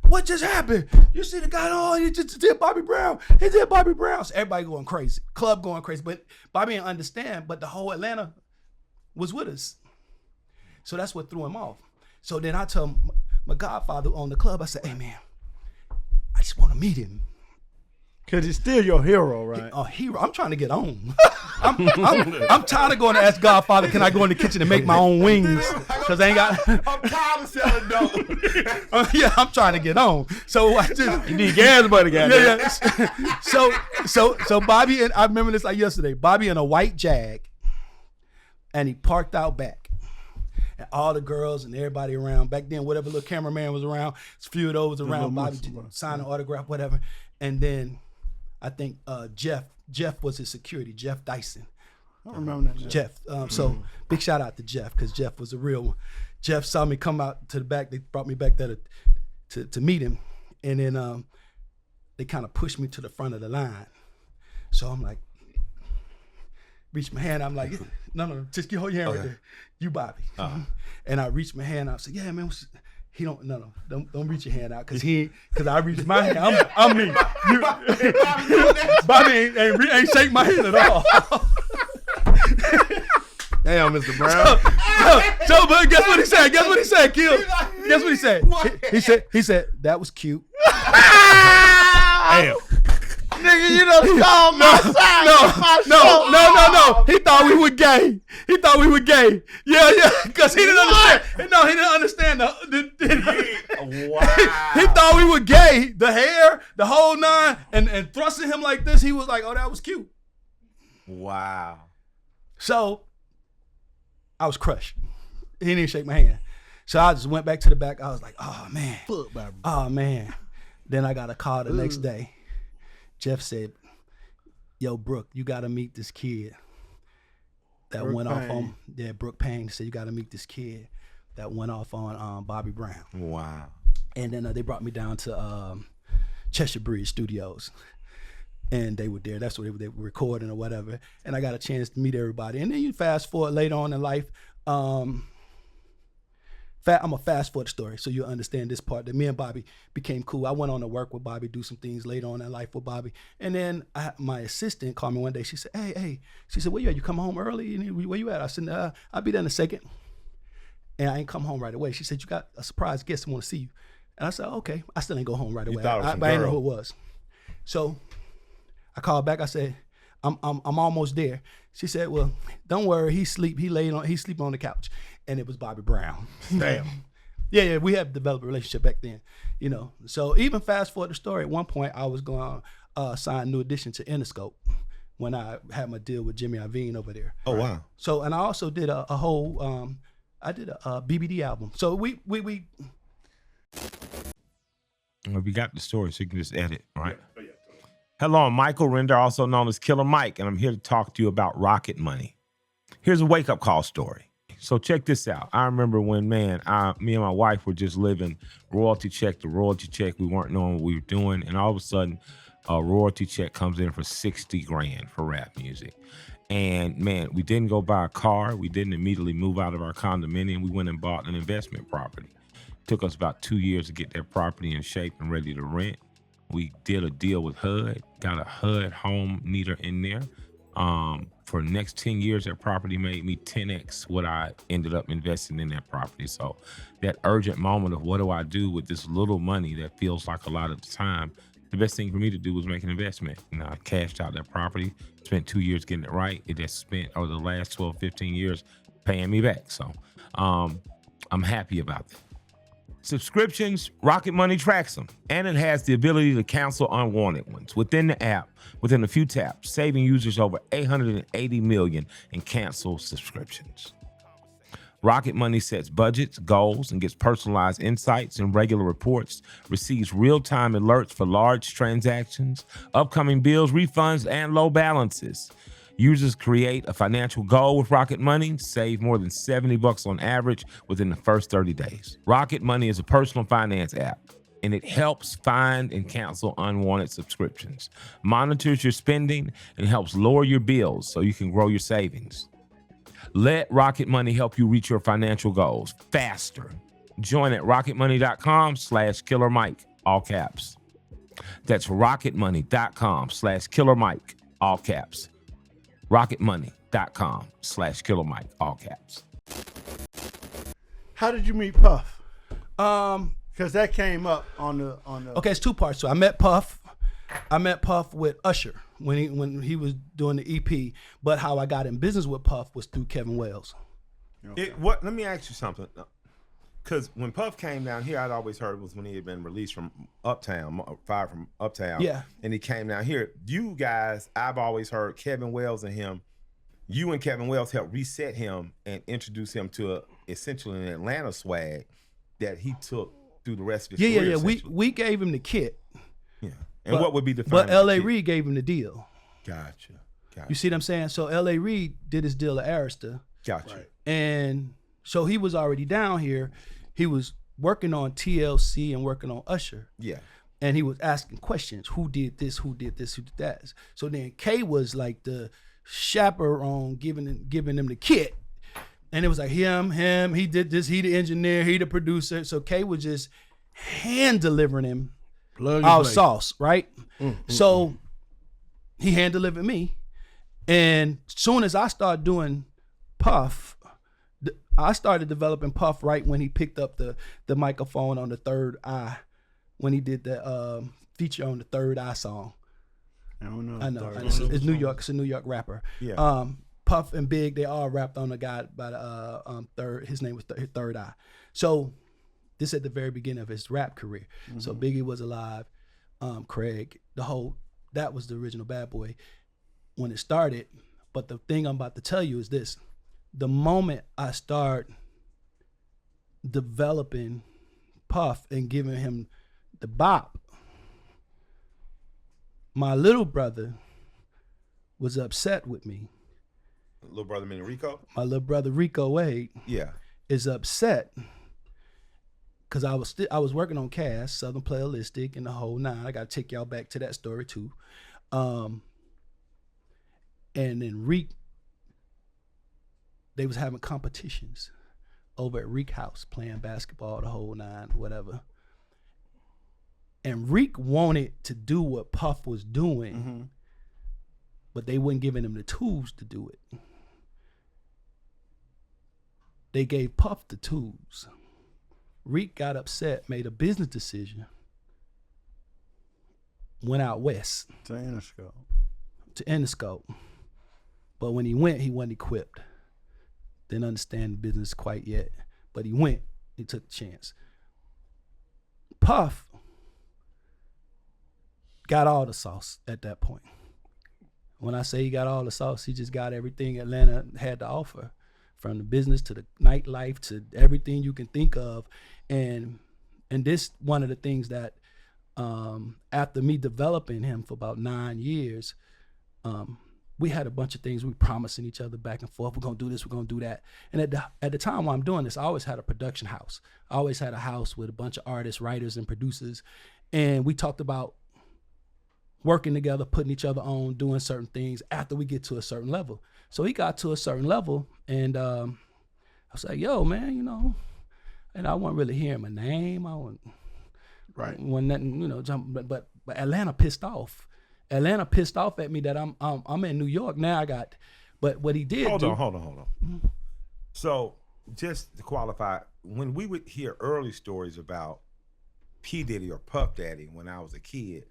what just happened? You see the guy, oh, he just did Bobby Brown. He did Bobby Brown. So everybody going crazy. Club going crazy. But Bobby didn't understand, but the whole Atlanta was with us. So that's what threw him off. So then I tell my godfather on the club, I said, hey man, I just want to meet him. Cause he's still your hero, right? A hero. I'm trying to get on. I'm tired of going to ask Godfather, can I go in the kitchen and make my own wings? Cause I ain't got. I'm tired of selling dope. Yeah, I'm trying to get on. So I just You need gas money, goddamn. yeah. So Bobby and I remember this like yesterday. Bobby in a white Jag, and he parked out back. And all the girls and everybody around back then, whatever little cameraman was around, a few of those around. Bobby signed an autograph, whatever. And then I think Jeff was his security, Jeff Dyson. I remember that. Jeff. So big shout out to Jeff because Jeff was a real one. Jeff saw me come out to the back. They brought me back there to meet him. And then they kind of pushed me to the front of the line. So I'm like, reach my hand. I'm like, no, just hold your hand right there. You Bobby. And I reached my hand out. I said, yeah, man. He don't don't reach your hand out because I reached my hand. I'm me. Bobby ain't shake my hand at all. Damn, Mr. Brown. So, but guess what he said? Guess what he said, Kill? Guess what he said? He said that was cute. Damn. Nigga, you done called my side. No. He thought we were gay. Yeah. Because he didn't understand. No, he didn't understand Wow. He thought we were gay. The hair, the whole nine, and thrusting him like this, he was like, oh, that was cute. Wow. So I was crushed. He didn't even shake my hand. So I just went back to the back. I was like, oh, man. Oh, man. Then I got a call the next day. Jeff said, yo, Brooke, you got to meet this kid that Brooke went Payne. off on, Brooke Payne said, you got to meet this kid that went off on Bobby Brown. Wow. And then they brought me down to Cheshire Bridge Studios. And they were there. That's where they were recording or whatever. And I got a chance to meet everybody. And then you fast forward later on in life. I'm a fast forward story, so you'll understand this part. That me and Bobby became cool. I went on to work with Bobby, do some things later on in life with Bobby. And then my assistant called me one day. She said, hey. She said, where you at? You come home early? Where you at? I said, I'll be there in a second. And I ain't come home right away. She said, you got a surprise guest. I want to see you. And I said, okay. I still ain't go home right away. Thought it was some but I didn't know girl. who it was. So I called back. I said, I'm almost there. She said, well, don't worry. He's sleeping on the couch. And it was Bobby Brown. Damn. Yeah, we had developed a relationship back then, So even fast forward the story, at one point I was going to sign New Edition to Interscope when I had my deal with Jimmy Iovine over there. Oh, wow. So, and I also did a whole, I did a BBD album. So we Well, we got the story, so you can just edit, right? Yeah. Hello, I'm Michael Render, also known as Killer Mike, and I'm here to talk to you about Rocket Money. Here's a wake-up call story. So check this out. I remember when, me and my wife were just living royalty check to royalty check. We weren't knowing what we were doing, and all of a sudden, a royalty check comes in for $60,000 for rap music. And man, we didn't go buy a car. We didn't immediately move out of our condominium. We went and bought an investment property. It took us about 2 years to get that property in shape and ready to rent. We did a deal with HUD, got a HUD home meter in there. For the next 10 years, that property made me 10x what I ended up investing in that property. So that urgent moment of what do I do with this little money that feels like a lot of the time, the best thing for me to do was make an investment. And I cashed out that property, spent 2 years getting it right. It just spent over the last 12, 15 years paying me back. So I'm happy about that. Subscriptions, Rocket Money tracks them, and it has the ability to cancel unwanted ones within the app within a few taps, saving users over $880 million in canceled subscriptions. Rocket Money sets budgets, goals, and gets personalized insights and regular reports, receives real-time alerts for large transactions, upcoming bills, refunds, and low balances. Users create a financial goal with Rocket Money, save more than $70 on average within the first 30 days. Rocket Money is a personal finance app, and it helps find and cancel unwanted subscriptions, monitors your spending, and helps lower your bills so you can grow your savings. Let Rocket Money help you reach your financial goals faster. Join at rocketmoney.com/Killer Mike, all caps. That's rocketmoney.com/Killer Mike, all caps. rocketmoney.com/Killer Mike, all caps. How did you meet Puff? Because that came up on the. Okay, it's two parts. So I met Puff with Usher when he was doing the EP. But how I got in business with Puff was through Kevin Wells. Okay. Let me ask you something. Because when Puff came down here, I'd always heard it was when he had been released from Uptown, fired from Uptown. Yeah. And he came down here. You guys, I've always heard Kevin Wells and him, you and Kevin Wells helped reset him and introduce him to essentially an Atlanta swag that he took through the rest of his career. Yeah. We gave him the kit. Yeah. And what would be the But L.A. Reid gave him the deal. Gotcha. You see what I'm saying? So L.A. Reid did his deal at Arista. Gotcha. Right. And so he was already down here. He was working on TLC and working on Usher. Yeah. And he was asking questions. Who did this? Who did this? Who did that? So then K was like the chaperone giving him the kit. And it was like him, he did this, he the engineer, he the producer. So K was just hand delivering him our sauce, right? So he hand delivered me. And soon as I started doing Puff, I started developing Puff right when he picked up the microphone on the Third Eye, when he did the feature on the Third Eye song. I don't know. I know. It's New York. It's a New York rapper. Yeah. Puff and Big, they all rapped on a guy by the Third. His name was Third Eye. So this at the very beginning of his rap career. So Biggie was alive. Craig, that was the original Bad Boy when it started. But the thing I'm about to tell you is this: the moment I start developing Puff and giving him the bop, my little brother was upset with me. Little brother meaning Rico? My little brother Rico Wade is upset because I was working on Cass, Southern Playalistic, and the whole nine. I got to take y'all back to that story too. And then Reek, they was having competitions over at Reek House, playing basketball, the whole nine, whatever. And Reek wanted to do what Puff was doing, but they weren't giving him the tools to do it. They gave Puff the tools. Reek got upset, made a business decision, went out west. To Interscope. To Interscope. But when he went, he wasn't equipped. Didn't understand the business quite yet. But he went, he took the chance. Puff got all the sauce at that point. When I say he got all the sauce, he just got everything Atlanta had to offer, from the business to the nightlife to everything you can think of. And this one of the things that after me developing him for about 9 years, we had a bunch of things we were promising each other back and forth. We're gonna do this, we're gonna do that. And at the time while I'm doing this, I always had a production house. I always had a house with a bunch of artists, writers, and producers. And we talked about working together, putting each other on, doing certain things after we get to a certain level. So he got to a certain level, and I was like, yo, man, and I wasn't really hearing my name. I wasn't nothing, but Atlanta pissed off. Atlanta pissed off at me that I'm in New York now. But what he did. Hold on. So just to qualify, when we would hear early stories about P. Diddy or Puff Daddy when I was a kid,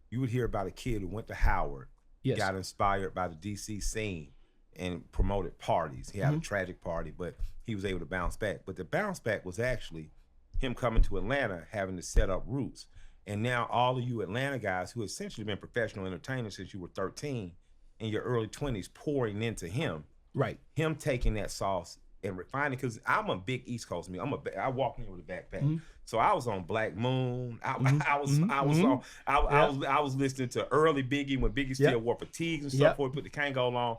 you would hear about a kid who went to Howard, got inspired by the DC scene, and promoted parties. He had a tragic party, but he was able to bounce back. But the bounce back was actually him coming to Atlanta, having to set up roots. And now all of you Atlanta guys who essentially been professional entertainers since you were 13 in your early 20s pouring into him. Right. Him taking that sauce and refining, because I'm a big East Coast man. I walk in with a backpack. So I was on Black Moon. I was listening to early Biggie when Biggie still wore fatigues and stuff before he put the Kango on.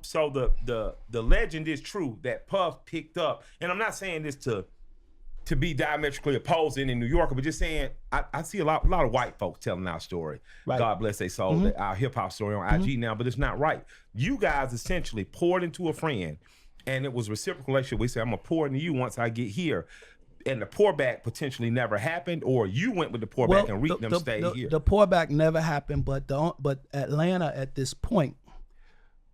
So the legend is true that Puff picked up, and I'm not saying this to be diametrically opposed in New York, but just saying I see a lot of white folks telling our story. Right. God bless their soul, our hip hop story on IG now, but it's not right. You guys essentially poured into a friend, and it was reciprocal relationship. We say, I'm gonna pour into you once I get here. And the pour back potentially never happened, or you went with the pour back and reaped them stayed here. The pour back never happened, but Atlanta at this point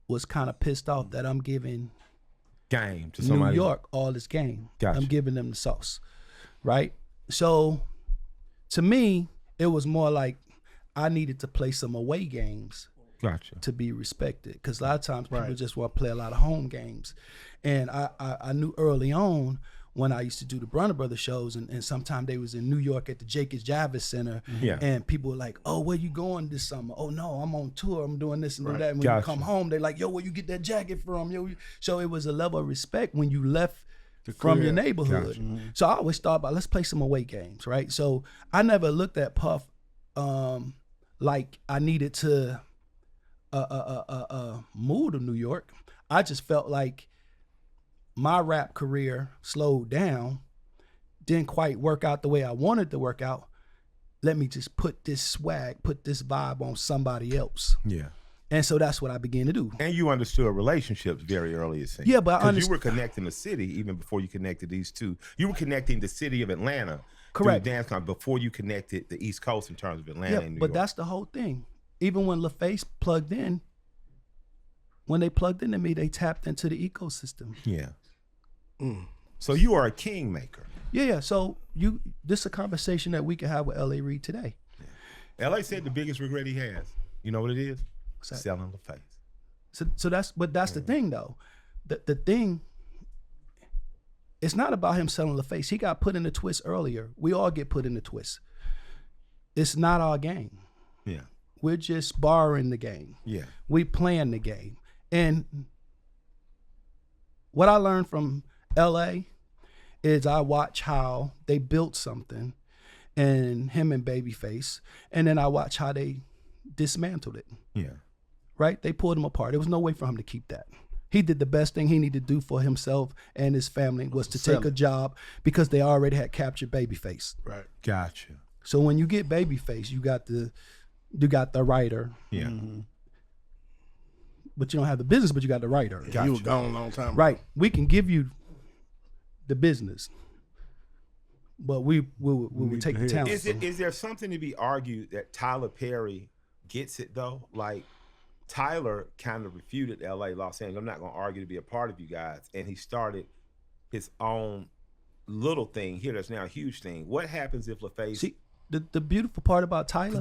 was kind of pissed off that I'm giving game to somebody. New York all this game. Gotcha. I'm giving them the sauce, right? So to me, it was more like I needed to play some away games. Gotcha. To be respected, because a lot of times people just want to play a lot of home games, and I knew early on when I used to do the Brunner Brothers shows, and sometimes they was in New York at the Jacobs Javits Center, and people were like, "Oh, where you going this summer?" "Oh no, I'm on tour. I'm doing this and doing that." And when you come home, they like, "Yo, where you get that jacket from?" Yo, so it was a level of respect when you left from your neighborhood. So I always thought about, let's play some away games, right? So I never looked at Puff like I needed to move to New York. I just felt like my rap career slowed down, didn't quite work out the way I wanted to work out. Let me just put this swag, put this vibe on somebody else. Yeah. And so that's what I began to do. And you understood relationships very early, it seems. Yeah, but because you were connecting the city even before you connected these two. You were connecting the city of Atlanta. Correct. Through dance before you connected the East Coast in terms of Atlanta and New but York. that's the whole thing. Even when LaFace plugged in, when they plugged into me, they tapped into the ecosystem. Yeah. So you are a kingmaker. Yeah. So this is a conversation that we can have with L.A. Reid today. Yeah. L.A. said the biggest regret he has. You know what it is? Selling LaFace. So that's the thing though. The thing, it's not about him selling LaFace. He got put in the twist earlier. We all get put in the twist. It's not our game. Yeah. We're just borrowing the game. Yeah. We playing the game. And what I learned from LA is I watch how they built something, and him and Babyface, and then I watch how they dismantled it. Yeah. Right? They pulled him apart. There was no way for him to keep that. He did the best thing he needed to do for himself and his family was to take a job, because they already had captured Babyface. Right. Gotcha. So when you get Babyface, you got the writer. Yeah. But you don't have the business, but you got the writer. Gotcha. You were gone a long time ago. Right. We can give you the business, but we take the talent. Is there something to be argued that Tyler Perry gets it though? Like Tyler kind of refuted LA, Los Angeles. I'm not gonna argue to be a part of you guys. And he started his own little thing here that's now a huge thing. What happens if LaFace? See, the beautiful part about Tyler,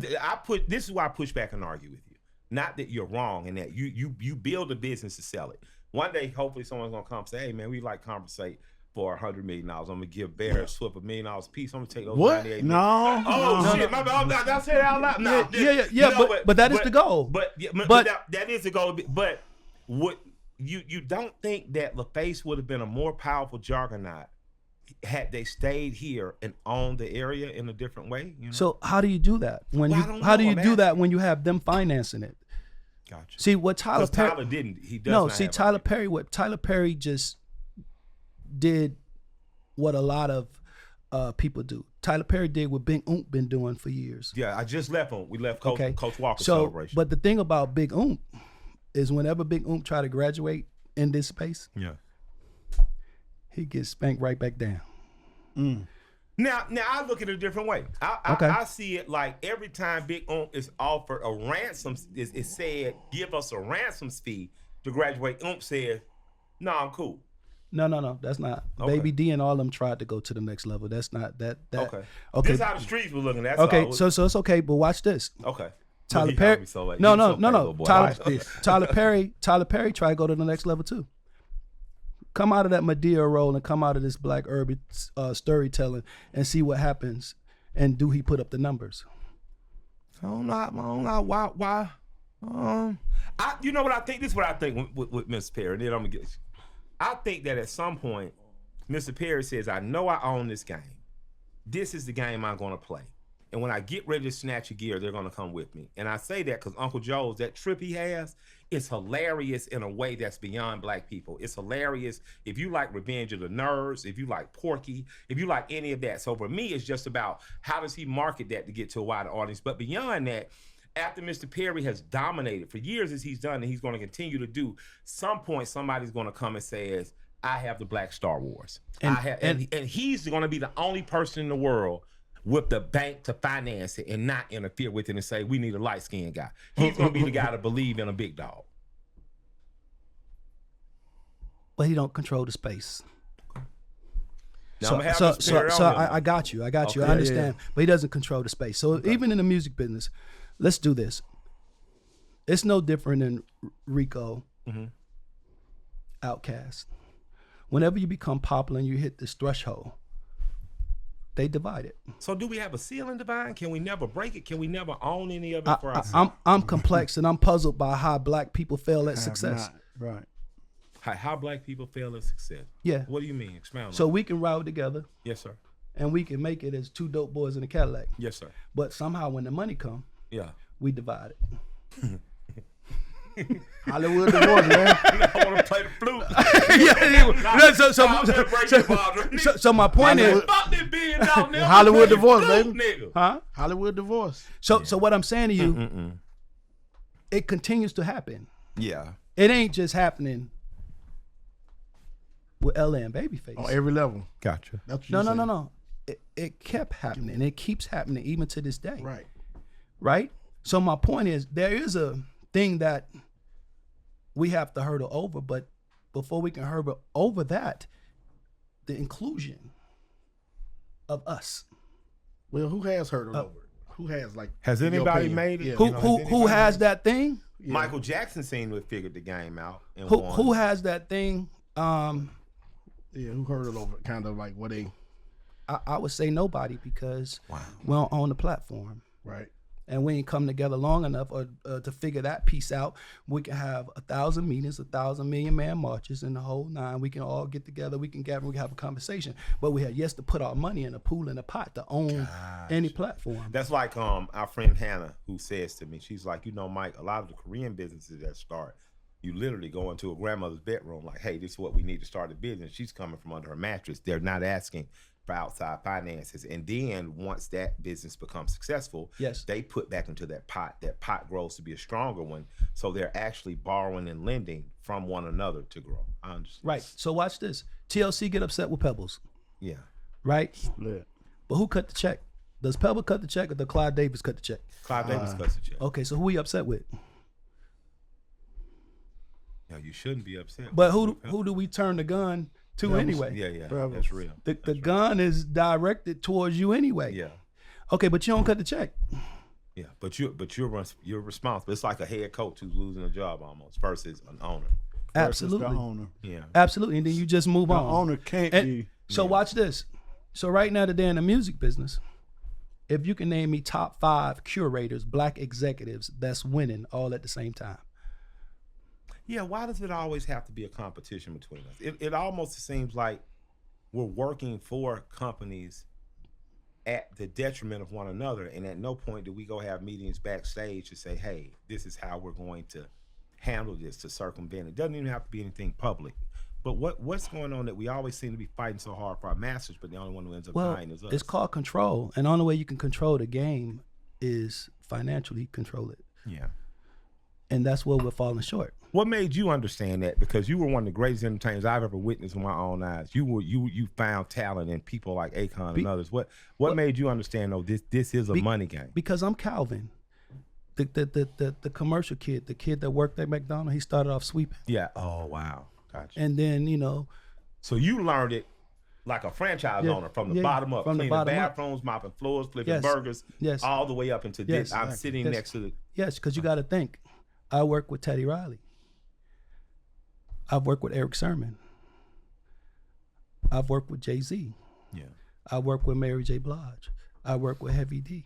this is why I push back and argue with you. Not that you're wrong and that you build a business to sell it. One day, hopefully someone's gonna come say, hey man, we like Conversate for $100 million. I'm gonna give Bear Swift $1 million a piece. I'm gonna take those 98 million. No. Shit, my bad. Did I say that out loud? No, but that is the goal. But that is the goal. But what you don't think that LaFace would have been a more powerful juggernaut had they stayed here and owned the area in a different way? You know? So how do you do that? How do you do that when you have them financing it? Gotcha. See what Tyler Perry Tyler didn't. He does. No, not see have Tyler Perry. What Tyler Perry just did, what a lot of people do. Tyler Perry did what Big Oomp been doing for years. Yeah, I just left him. We left Coach Walker's so, celebration. But the thing about Big Oomp is whenever Big Oomp try to graduate in this space, he gets spanked right back down. Now I look at it a different way. I see it like every time Big Oomp is offered a ransom, is said, give us a ransom fee to graduate. Oomp says, no, I'm cool. No, that's not. Okay. Baby D and all of them tried to go to the next level. That's not that. Okay. Okay. This is how the streets were looking. That's okay. all. So it's okay, but watch this. Okay. Tyler He Perry. got me so late. No. He was so petty, little boy. Tyler Perry tried to go to the next level too. Come out of that Madea role and come out of this black urban storytelling and see what happens. And do he put up the numbers? I don't know why. You know what I think? This is what I think with Mr. Perry. And then I'm gonna get. I think that at some point, Mr. Perry says, "I know I own this game. This is the game I'm gonna play. And when I get ready to snatch a gear, they're gonna come with me." And I say that because Uncle Joe's, that trip he has, is hilarious in a way that's beyond black people. It's hilarious if you like Revenge of the Nerds, if you like Porky, if you like any of that. So for me, it's just about how does he market that to get to a wider audience. But beyond that, after Mr. Perry has dominated for years as he's done, and he's going to continue to do, some point somebody's going to come and says, I have the Black Star Wars. And he's going to be the only person in the world with the bank to finance it and not interfere with it and say, we need a light-skinned guy. He's going to be the guy to believe in a big dog. But he don't control the space. Now, I got you. Okay. I understand. But he doesn't control the space. So even in the music business, let's do this. It's no different than Rico, Outkast. Whenever you become popular and you hit this threshold, they divide it. So do we have a ceiling, Devyne? Can we never break it? Can we never own any of it for ourselves? I'm complex and I'm puzzled by how black people fail at success. Right. How black people fail at success? Yeah. What do you mean? Expound on So we can ride together. Yes, sir. And we can make it as two dope boys in a Cadillac. Yes, sir. But somehow when the money come, we divide it. Hollywood divorce, man. I want to play the flute. So my point is, Hollywood divorce, baby. Nigga. huh? Hollywood divorce. So what I'm saying to you, it continues to happen. Yeah. It ain't just happening with LA and Babyface. On every level. Gotcha. That's what No. you're saying. It kept happening. It keeps happening even to this day. Right. Right? So my point is, there is a thing that we have to hurdle over, but before we can hurdle over that, the inclusion of us. Well, who has hurdled over it? Who has, like, Has in your anybody opinion? made it? Yeah. Who has that thing? Yeah. Michael Jackson seemed to have figured the game out. And Who won. has that thing? Yeah, who hurdled over it? Kind of like what they. I would say nobody, because we don't own the platform. Right. And we ain't come together long enough to figure that piece out. We can have 1,000 meetings, 1,000 million man marches, and the whole nine. We can all get together. We can gather. We can have a conversation. But we have to put our money in a pool in a pot to own any platform. That's like our friend Hannah, who says to me, she's like, Mike, a lot of the Korean businesses that start, you literally go into a grandmother's bedroom like, hey, this is what we need to start a business. She's coming from under her mattress. They're not asking for outside finances. And then once that business becomes successful, they put back into that pot. That pot grows to be a stronger one. So they're actually borrowing and lending from one another to grow. I understand. Right. So watch this. TLC get upset with Pebbles. Yeah. Right? Split. But who cut the check? Does Pebble cut the check or does Clyde Davis cut the check? Clyde Davis cuts the check. Okay, so who he upset with? Yeah, you shouldn't be upset. But who do we turn the gun to anyway? Yeah. That's real. The gun is directed towards you anyway. Yeah. Okay, but you don't cut the check. Yeah, but you're responsible. It's like a head coach who's losing a job almost versus an owner. Absolutely. The owner. Yeah. Absolutely. And then you just move The on. owner can't And be. so watch this. So right now today in the music business, if you can name me top 5 curators, black executives that's winning all at the same time. Yeah, why does it always have to be a competition between us? It almost seems like we're working for companies at the detriment of one another, and at no point do we go have meetings backstage to say, hey, this is how we're going to handle this to circumvent it. It doesn't even have to be anything public. But what's going on that we always seem to be fighting so hard for our masters, but the only one who ends up dying is us? It's called control, and the only way you can control the game is financially control it. Yeah. And that's where we're falling short. What made you understand that? Because you were one of the greatest entertainers I've ever witnessed with my own eyes. You found talent in people like Akon and others. What made you understand? Oh, this is a money game. Because I'm Calvin, the commercial kid, the kid that worked at McDonald's. He started off sweeping. Yeah. Oh wow. Gotcha. And then So you learned it like a franchise owner from the bottom up, from the cleaning bottom bathrooms, mopping floors, flipping burgers, all the way up into this. I'm sitting next to the. Yes, because you got to think. I work with Teddy Riley. I've worked with Eric Sermon. I've worked with Jay-Z. Yeah. I worked with Mary J. Blige. I worked with Heavy D.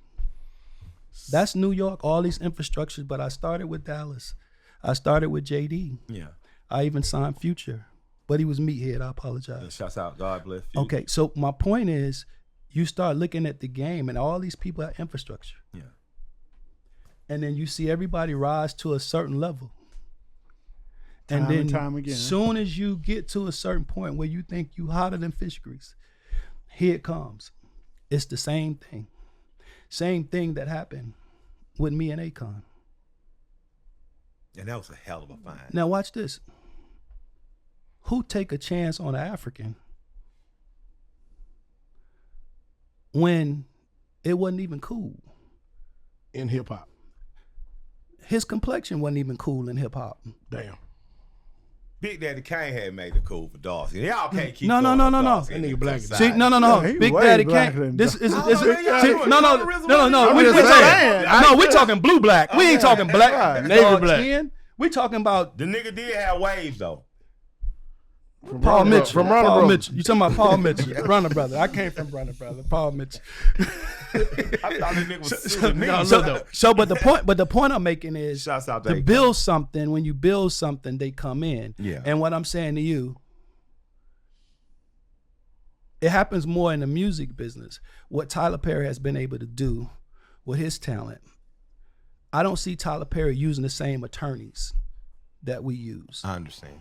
That's New York, all these infrastructures, but I started with Dallas. I started with JD. Yeah. I even signed Future, but he was Meathead. I apologize. And shouts out, God bless you. Okay, so my point is, you start looking at the game and all these people have infrastructure. Yeah. And then you see everybody rise to a certain level. And Time then and time again. soon as you get to a certain point where you think you hotter than fish grease, here it comes. It's the same thing. Same thing that happened with me and Akon. And that was a hell of a find. Now watch this. Who take a chance on an African when it wasn't even cool? In hip hop. His complexion wasn't even cool in hip hop. Damn. Big Daddy Kane had made it cool for Dawson. Y'all can't keep No. going with Dawson That nigga into black. the See, side. no. Yeah, he Big way Daddy blacker can't. than This is Oh, yeah, yeah, see, yeah. no. I'm We just saying. no, we talking blue black. We ain't talking black. Right. Navy dark black. skin. We talking about The nigga did have waves though. Paul Mitchell. From Runner Paul Brothers. Mitchell. You talking about Paul Mitchell? Runner brother. I came from Runner brother. Paul Mitchell. I thought this nigga was super nigga. But the point I'm making is Shouts out to to Akon. build something. When you build something, they come in. Yeah. And what I'm saying to you, it happens more in the music business. What Tyler Perry has been able to do with his talent, I don't see Tyler Perry using the same attorneys that we use. I understand.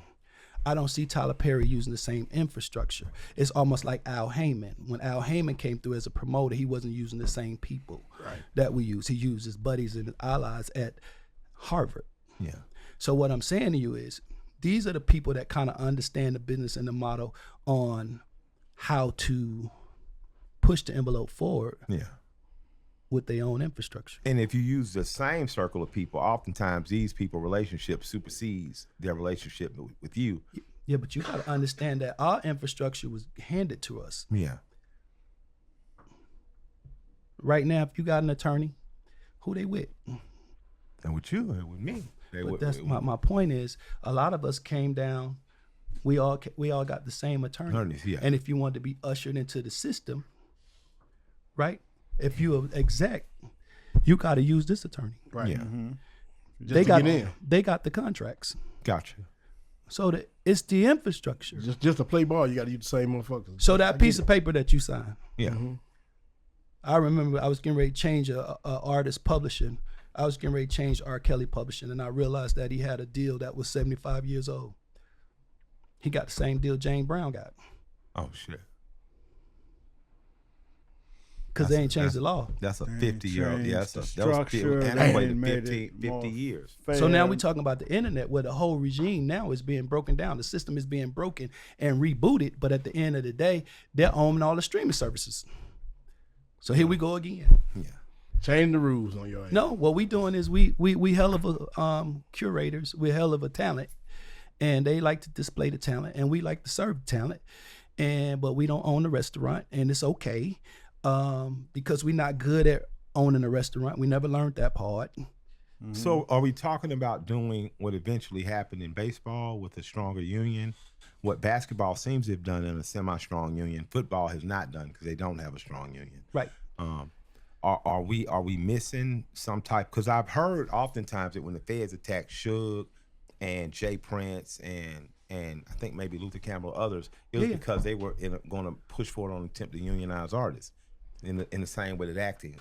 I don't see Tyler Perry using the same infrastructure. It's almost like Al Heyman. When Al Heyman came through as a promoter, he wasn't using the same people that we use. He used his buddies and his allies at Harvard. Yeah. So what I'm saying to you is, these are the people that kind of understand the business and the model on how to push the envelope forward Yeah. with their own infrastructure. And if you use the same circle of people, oftentimes these people relationship supersedes their relationship with you. Yeah, but you got to understand that our infrastructure was handed to us. Yeah. Right now, if you got an attorney, who they with? And with you and with me. But that's my point is, a lot of us came down, we all got the same attorney. Attorneys, yeah. And if you want to be ushered into the system, right? If you're an exec, you got to use this attorney. Right. Yeah. They to get in. got the contracts. Gotcha. So it's the infrastructure. Just to play ball, you got to use the same motherfuckers. So that piece of paper that you signed, Yeah. I remember I was getting ready to change a artist publishing. I was getting ready to change R. Kelly publishing, and I realized that he had a deal that was 75 years old. He got the same deal Jane Brown got, Oh shit. because they ain't changed the law. That's a They 50-year-old. Yeah, changed the that was structure, and they I waited made 50 it more 50 years. So now fair. we're talking about the internet, where the whole regime now is being broken down. The system is being broken and rebooted, but at the end of the day, they're owning all the streaming services. So here we go again. Yeah. Change the rules on your ass. No, what we doing is we hell of a curators. We're hell of a talent, and they like to display the talent, and we like to serve the talent, but we don't own the restaurant, and it's okay, because we're not good at owning a restaurant. We never learned that part. So are we talking about doing what eventually happened in baseball with a stronger union? What basketball seems to have done in a semi-strong union, football has not done because they don't have a strong union. Right. Are we missing some type? Because I've heard oftentimes that when the feds attacked Suge and Jay Prince and I think maybe Luther Campbell or others, it was because they were going to push forward on an attempt to unionize artists in the same way that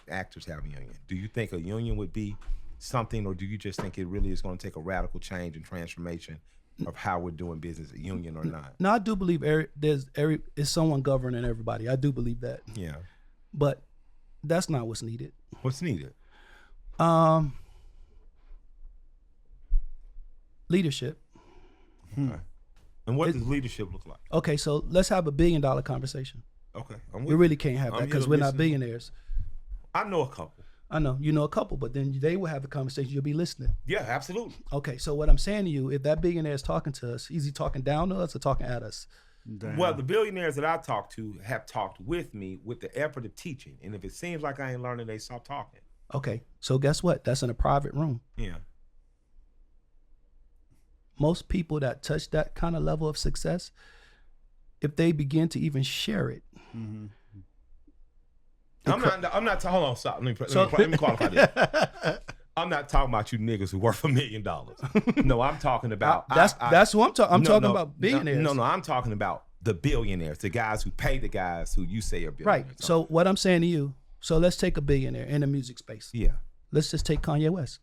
actors have a union. Do you think a union would be something, or do you just think it really is going to take a radical change and transformation of how we're doing business, a union or not? No, I do believe there's someone governing everybody. I do believe that, Yeah. but that's not what's needed. What's needed? Leadership. Okay. And what does leadership look like? Okay, so let's have a $1 billion conversation. Okay. I'm We with really can't have I'm that because here we're not listening. billionaires. I know a couple. I know you know a couple, but then they will have the conversation. You'll be listening. Yeah, absolutely. Okay, so what I'm saying to you, if that billionaire is talking to us, is he talking down to us or talking at us? Damn. Well, the billionaires that I talk to have talked with me with the effort of teaching. And if it seems like I ain't learning, they stop talking. Okay, so guess what? That's in a private room. Yeah. Most people that touch that kind of level of success, if they begin to even share it. Mm-hmm. I'm not. Hold on, stop. Let me qualify this. I'm not talking about you niggas who worth $1 million. No, I'm talking about. That's who I'm talking. I'm talking about billionaires. No, I'm talking about the billionaires, the guys who pay the guys who you say are billionaires. Right. So what I'm saying to you. So let's take a billionaire in the music space. Yeah. Let's just take Kanye West.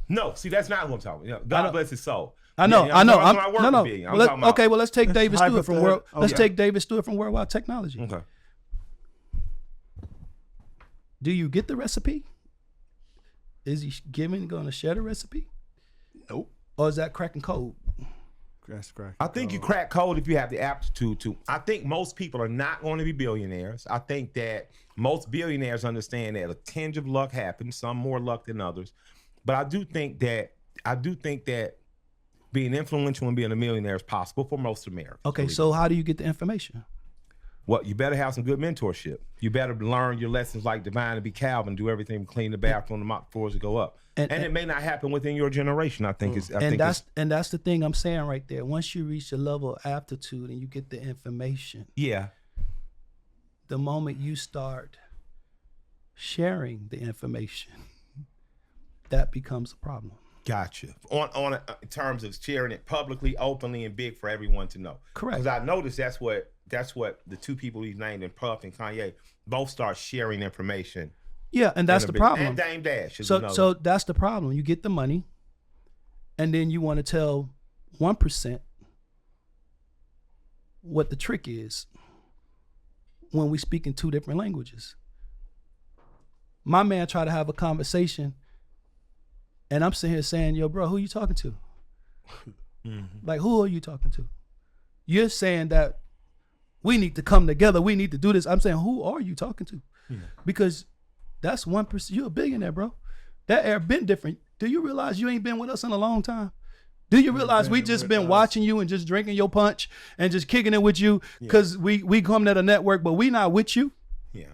No, see, that's not who I'm talking about. God bless his soul. I know. No. Okay, well, let's take David Stewart from World. Oh, let's yeah. take David Stewart from Worldwide Technology. Okay. Do you get the recipe? Is he going to share the recipe? Nope. Or is that cracking code? That's correct. I think you crack code if you have the aptitude to. I think most people are not going to be billionaires. I think that most billionaires understand that a tinge of luck happens, some more luck than others. But I do think that being influential and being a millionaire is possible for most Americans. Okay, so how do you get the information? Well, you better have some good mentorship. You better learn your lessons like Devyne to be Calvin, do everything, clean the bathroom, the mop floors to go up. And it may not happen within your generation. I think that's the thing I'm saying right there. Once you reach a level of aptitude and you get the information, yeah. The moment you start sharing the information, that becomes a problem. Gotcha. On in terms of sharing it publicly, openly, and big for everyone to know. Correct. Because I noticed that's what the two people he's named in Puff and Kanye both start sharing information. Yeah, and that's the problem. And Dame Dash. So that's the problem. You get the money, and then you want to tell 1% what the trick is when we speak in two different languages. My man tried to have a conversation, and I'm sitting here saying, yo, bro, who you talking to? Mm-hmm. Like, who are you talking to? You're saying that we need to come together. We need to do this. I'm saying, who are you talking to? Yeah. Because that's 1%. You're a billionaire, bro. That era been different. Do you realize you ain't been with us in a long time? Do you realize we just been watching you and just drinking your punch and just kicking it with you because we come to the network, but we not with you? Yeah.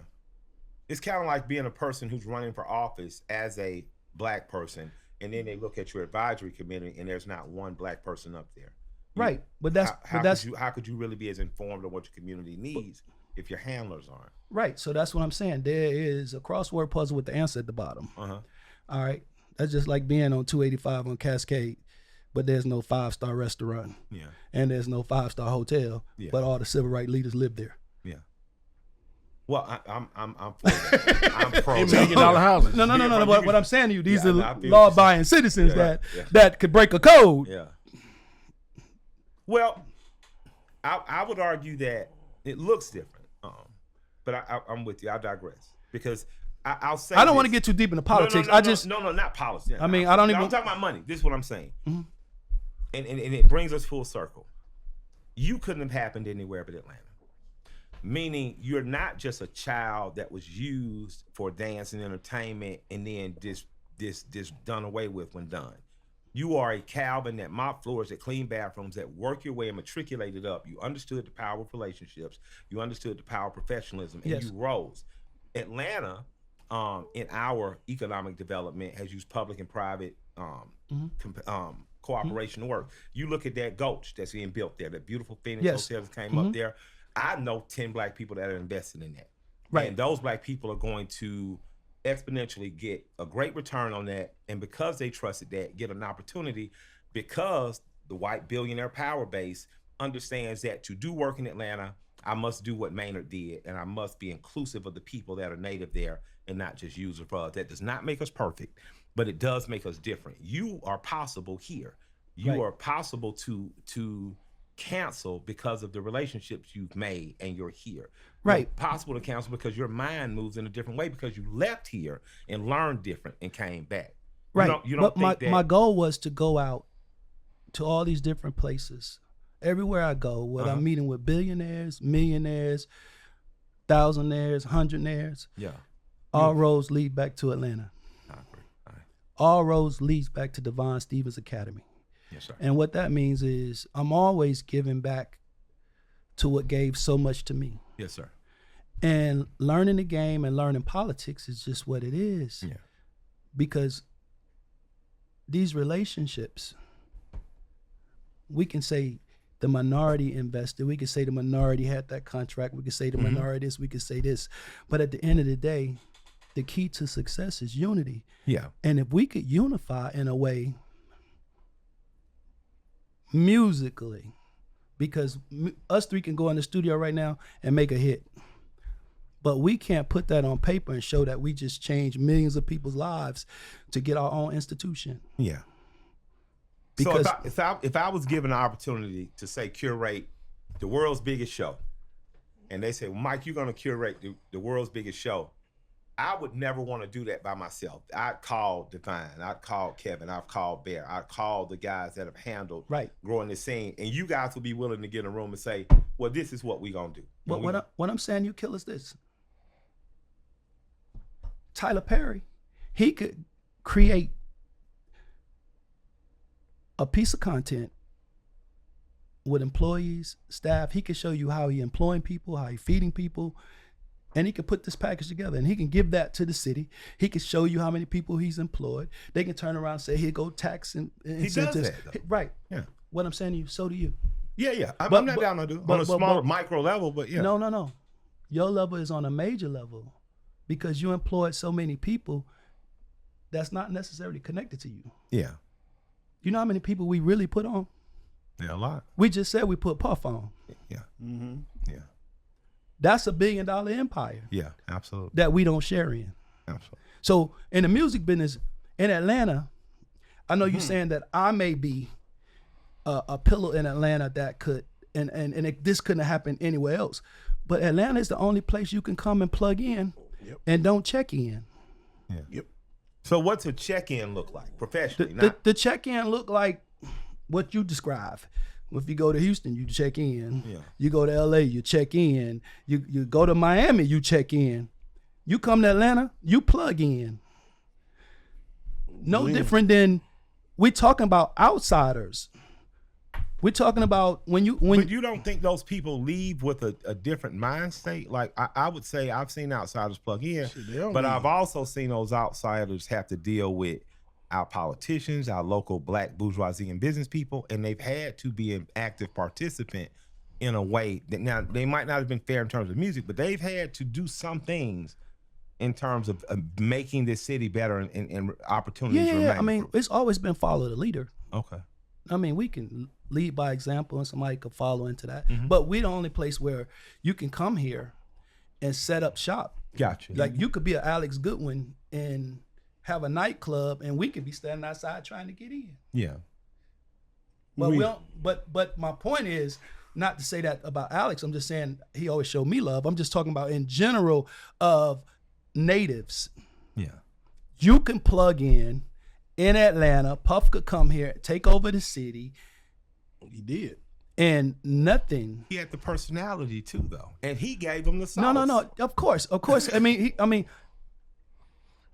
It's kind of like being a person who's running for office as a black person, and then they look at your advisory committee and there's not one black person up there. Right. But how could you really be as informed of what your community needs if your handlers aren't? Right. So that's what I'm saying. There is a crossword puzzle with the answer at the bottom. Uh-huh. All right. That's just like being on 285 on Cascade, but there's no 5-star restaurant. Yeah. And there's no 5-star hotel. Yeah. But all the civil rights leaders live there. Yeah. Well, I'm for that. I'm pro $1 million houses. No. But what I'm saying to you, these are law-abiding citizens that could break a code. Yeah. Well, I would argue that it looks different. But I'm with you. I digress because I'll say I don't want to get too deep into politics. No, not politics. I mean, I don't even. I'm talking about money. This is what I'm saying, and it brings us full circle. You couldn't have happened anywhere but Atlanta. Meaning, you're not just a child that was used for dance and entertainment and then just done away with when done. You are a Calvin that mop floors, that clean bathrooms, that work your way and matriculated up. You understood the power of relationships. You understood the power of professionalism, and you rose. Atlanta, in our economic development, has used public and private cooperation to work. You look at that Gulch that's being built there, that beautiful Phoenix hotel that came up there. I know 10 black people that are invested in that. Right. And those black people are going to exponentially get a great return on that, and because they trusted that, get an opportunity because the white billionaire power base understands that to do work in Atlanta, I must do what Maynard did, and I must be inclusive of the people that are native there and not just user for us. That does not make us perfect, but it does make us different. You are possible here. You are possible to cancel because of the relationships you've made, and you're here. Right. It's possible to cancel because your mind moves in a different way because you left here and learned different and came back. Right. You don't think my, that... my goal was to go out to all these different places. Everywhere I go, whether I'm meeting with billionaires, millionaires, thousandaires, hundredaires, all roads lead back to Atlanta. I agree. All roads leads back to Devyne Stephens Academy. Yes, sir. And what that means is I'm always giving back to what gave so much to me. Yes, sir. And learning the game and learning politics is just what it is. Yeah. Because these relationships, we can say the minority invested. We could say the minority had that contract. We could say the minority this. We could say this. But at the end of the day, the key to success is unity. Yeah. And if we could unify in a way musically, because us three can go in the studio right now and make a hit. But we can't put that on paper and show that we just changed millions of people's lives to get our own institution. Yeah. Because so if I was given an opportunity to say curate the world's biggest show, and they say, well, Mike, you're going to curate the world's biggest show, I would never want to do that by myself. I'd call Devyne, I'd call Kevin, I'd call Bear, I'd call the guys that have handled growing this scene, and you guys would be willing to get in a room and say, well, this is what we're going to do. But what I'm saying, you kill is this. Tyler Perry, he could create a piece of content with employees, staff. He could show you how he employing people, how he feeding people, and he could put this package together and he can give that to the city. He can show you how many people he's employed. They can turn around and say, here go tax and incentives. He does that, though. Right. Yeah. What I'm saying to you, so do you. Yeah. I'm not down to do on a smaller micro level, but yeah. No. Your level is on a major level because you employed so many people that's not necessarily connected to you. Yeah. You know how many people we really put on? Yeah, a lot. We just said we put Puff on. Yeah. Mm-hmm. Yeah. That's $1 billion empire. Yeah, absolutely. That we don't share in. Absolutely. So in the music business, in Atlanta, I know you're saying that I may be a pillar in Atlanta that could, this couldn't happen anywhere else. But Atlanta is the only place you can come and plug in and don't check in. Yeah. Yep. So what's a check-in look like professionally? The check-in look like what you describe. If you go to Houston, you check in. Yeah. You go to LA, you check in. You go to Miami, you check in. You come to Atlanta, you plug in. No different than we're talking about outsiders. We're talking about when But you don't think those people leave with a different mind state? Like I would say I've seen outsiders plug in, but I've also seen those outsiders have to deal with our politicians, our local black bourgeoisie and business people, and they've had to be an active participant in a way that now they might not have been fair in terms of music, but they've had to do some things in terms of making this city better and opportunities remain. I mean, it's always been follow the leader. Okay. I mean, we can lead by example and somebody could follow into that. Mm-hmm. But we're the only place where you can come here and set up shop. Gotcha. Like you could be an Alex Goodwin and have a nightclub and we could be standing outside trying to get in. Yeah. But we don't, but my point is not to say that about Alex. I'm just saying he always showed me love. I'm just talking about in general of natives. Yeah. You can plug in Atlanta. Puff could come here, take over the city. He did. And nothing. He had the personality too, though. And he gave him the sauce. No. Of course. I mean,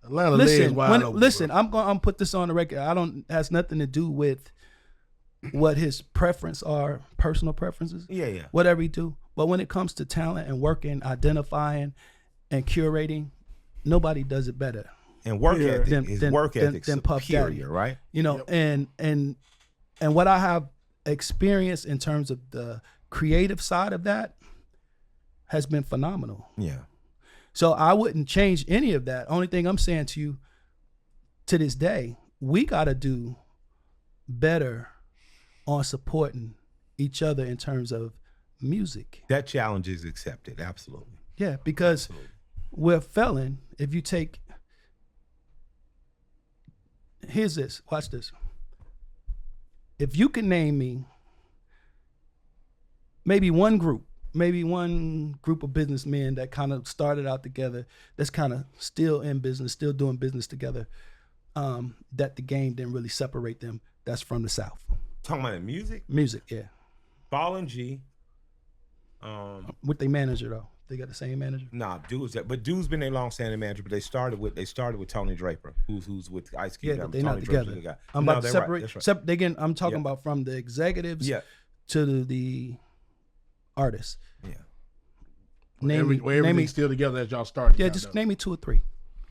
Atlanta listen, I'm gonna put this on the record. Has nothing to do with what his preference are, personal preferences. Yeah. Whatever he do. But when it comes to talent and working, identifying, and curating, nobody does it better. And work ethic than Puff Daddy, right? You know, and what I have experienced in terms of the creative side of that has been phenomenal. Yeah. So I wouldn't change any of that. Only thing I'm saying to you, to this day, we got to do better on supporting each other in terms of music. That challenge is accepted, absolutely. Yeah, because we're failing. If you take, here's this, watch this. If you can name me maybe one group of businessmen that kind of started out together, that's kind of still in business, still doing business together, that the game didn't really separate them, that's from the South. Talking about the music? Music, yeah. Ball and G. With their manager though. They got the same manager? Nah, Dude's been a long-standing manager, but they started with Tony Draper, who's with Ice Cube. Yeah, but they're not together. I'm about to separate. Right. Again, I'm talking about from the executives to the artists. Yeah. Everything's still together as y'all started. Yeah, just name me 2 or 3.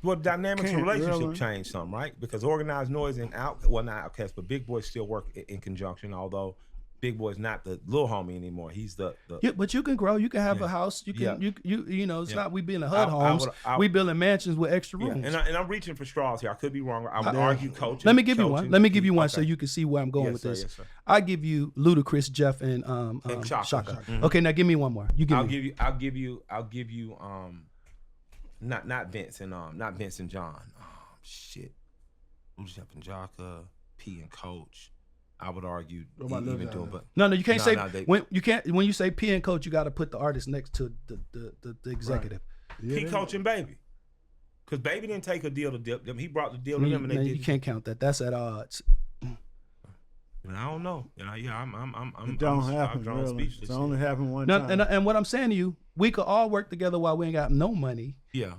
Well, dynamics of relationship changed some, right? Because Organized Noise and not Outkast, but Big Boy still work in conjunction, although Big Boy's not the little homie anymore. He's the Yeah, but you can grow. You can have a house. You can you know. It's not we building HUD homes. We building mansions with extra rooms. And I'm reaching for straws here. I could be wrong. I would argue coaching. Let me give you one. Let me give you one so you can see where I'm going with this. Yes, sir. I give you Ludacris, Jeff, and Shaka. Mm-hmm. Okay, now give me one more. I'll give you. Not Vince and not Vince and John. Shit. Luda, Jeff and Jaka, P and Coach. I would argue even doing, but no, you can't say when you say P and Coach, you got to put the artist next to the executive. Right. P, Coach, and Baby, because Baby didn't take a deal to dip them. He brought the deal to them, and they did. You can't count that. That's at odds. I don't know. I'm it don't happen. Really. It's only happened one time. And what I'm saying to you, we could all work together while we ain't got no money. Yeah.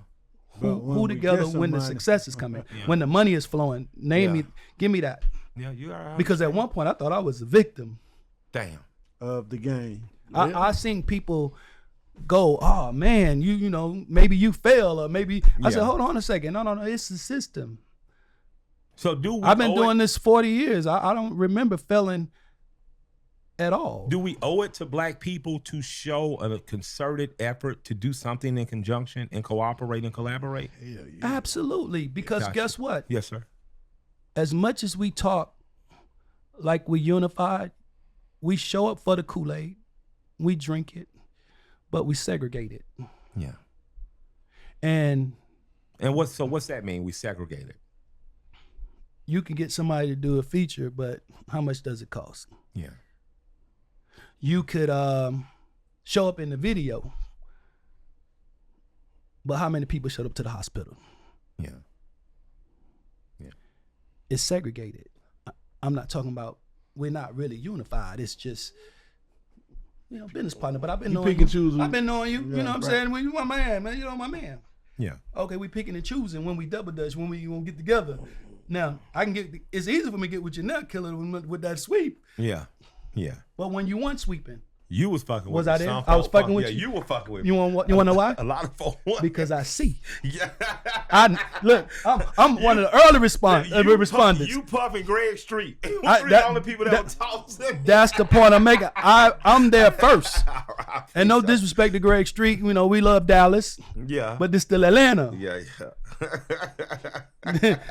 Who together when the success is coming, when the money is flowing? Give me that. Yeah, you are. Because at one point I thought I was a victim. Damn. Of the game. I seen people go, oh man, you know, maybe you fail or maybe I said, hold on a second. No, it's the system. So I've been doing this 40 years. I don't remember failing at all. Do we owe it to black people to show a concerted effort to do something in conjunction and cooperate and collaborate? Hell yeah. Absolutely. Because guess what? Yes, sir. As much as we talk like we unified, we show up for the Kool-Aid, we drink it, but we segregate it. Yeah. And what's that mean? We segregate it. You can get somebody to do a feature, but how much does it cost? Yeah. You could show up in the video, but how many people showed up to the hospital? Yeah. It's segregated. I'm not talking about we're not really unified. It's just, you know, business partner. But I've been knowing you. I've been knowing you. Yeah, you know what I'm saying? Well, you my man, you know my man. Yeah. Okay, we picking and choosing when we double dutch, when we gonna get together. Now I can get. It's easy for me to get with your nut killer with that sweep. Yeah. Yeah. But when you weren't sweeping, you was fucking with me. Was I there? I was fucking with you. Yeah, you were fucking with me. You want to know why? A lot of folks. Because I see. Yeah. Look, I'm one of the early responders. You puffing Greg Street. The only people that talk to me. That's the point I'm making. I'm there first. And no disrespect to Greg Street. You know, we love Dallas. Yeah. But this still Atlanta. Yeah.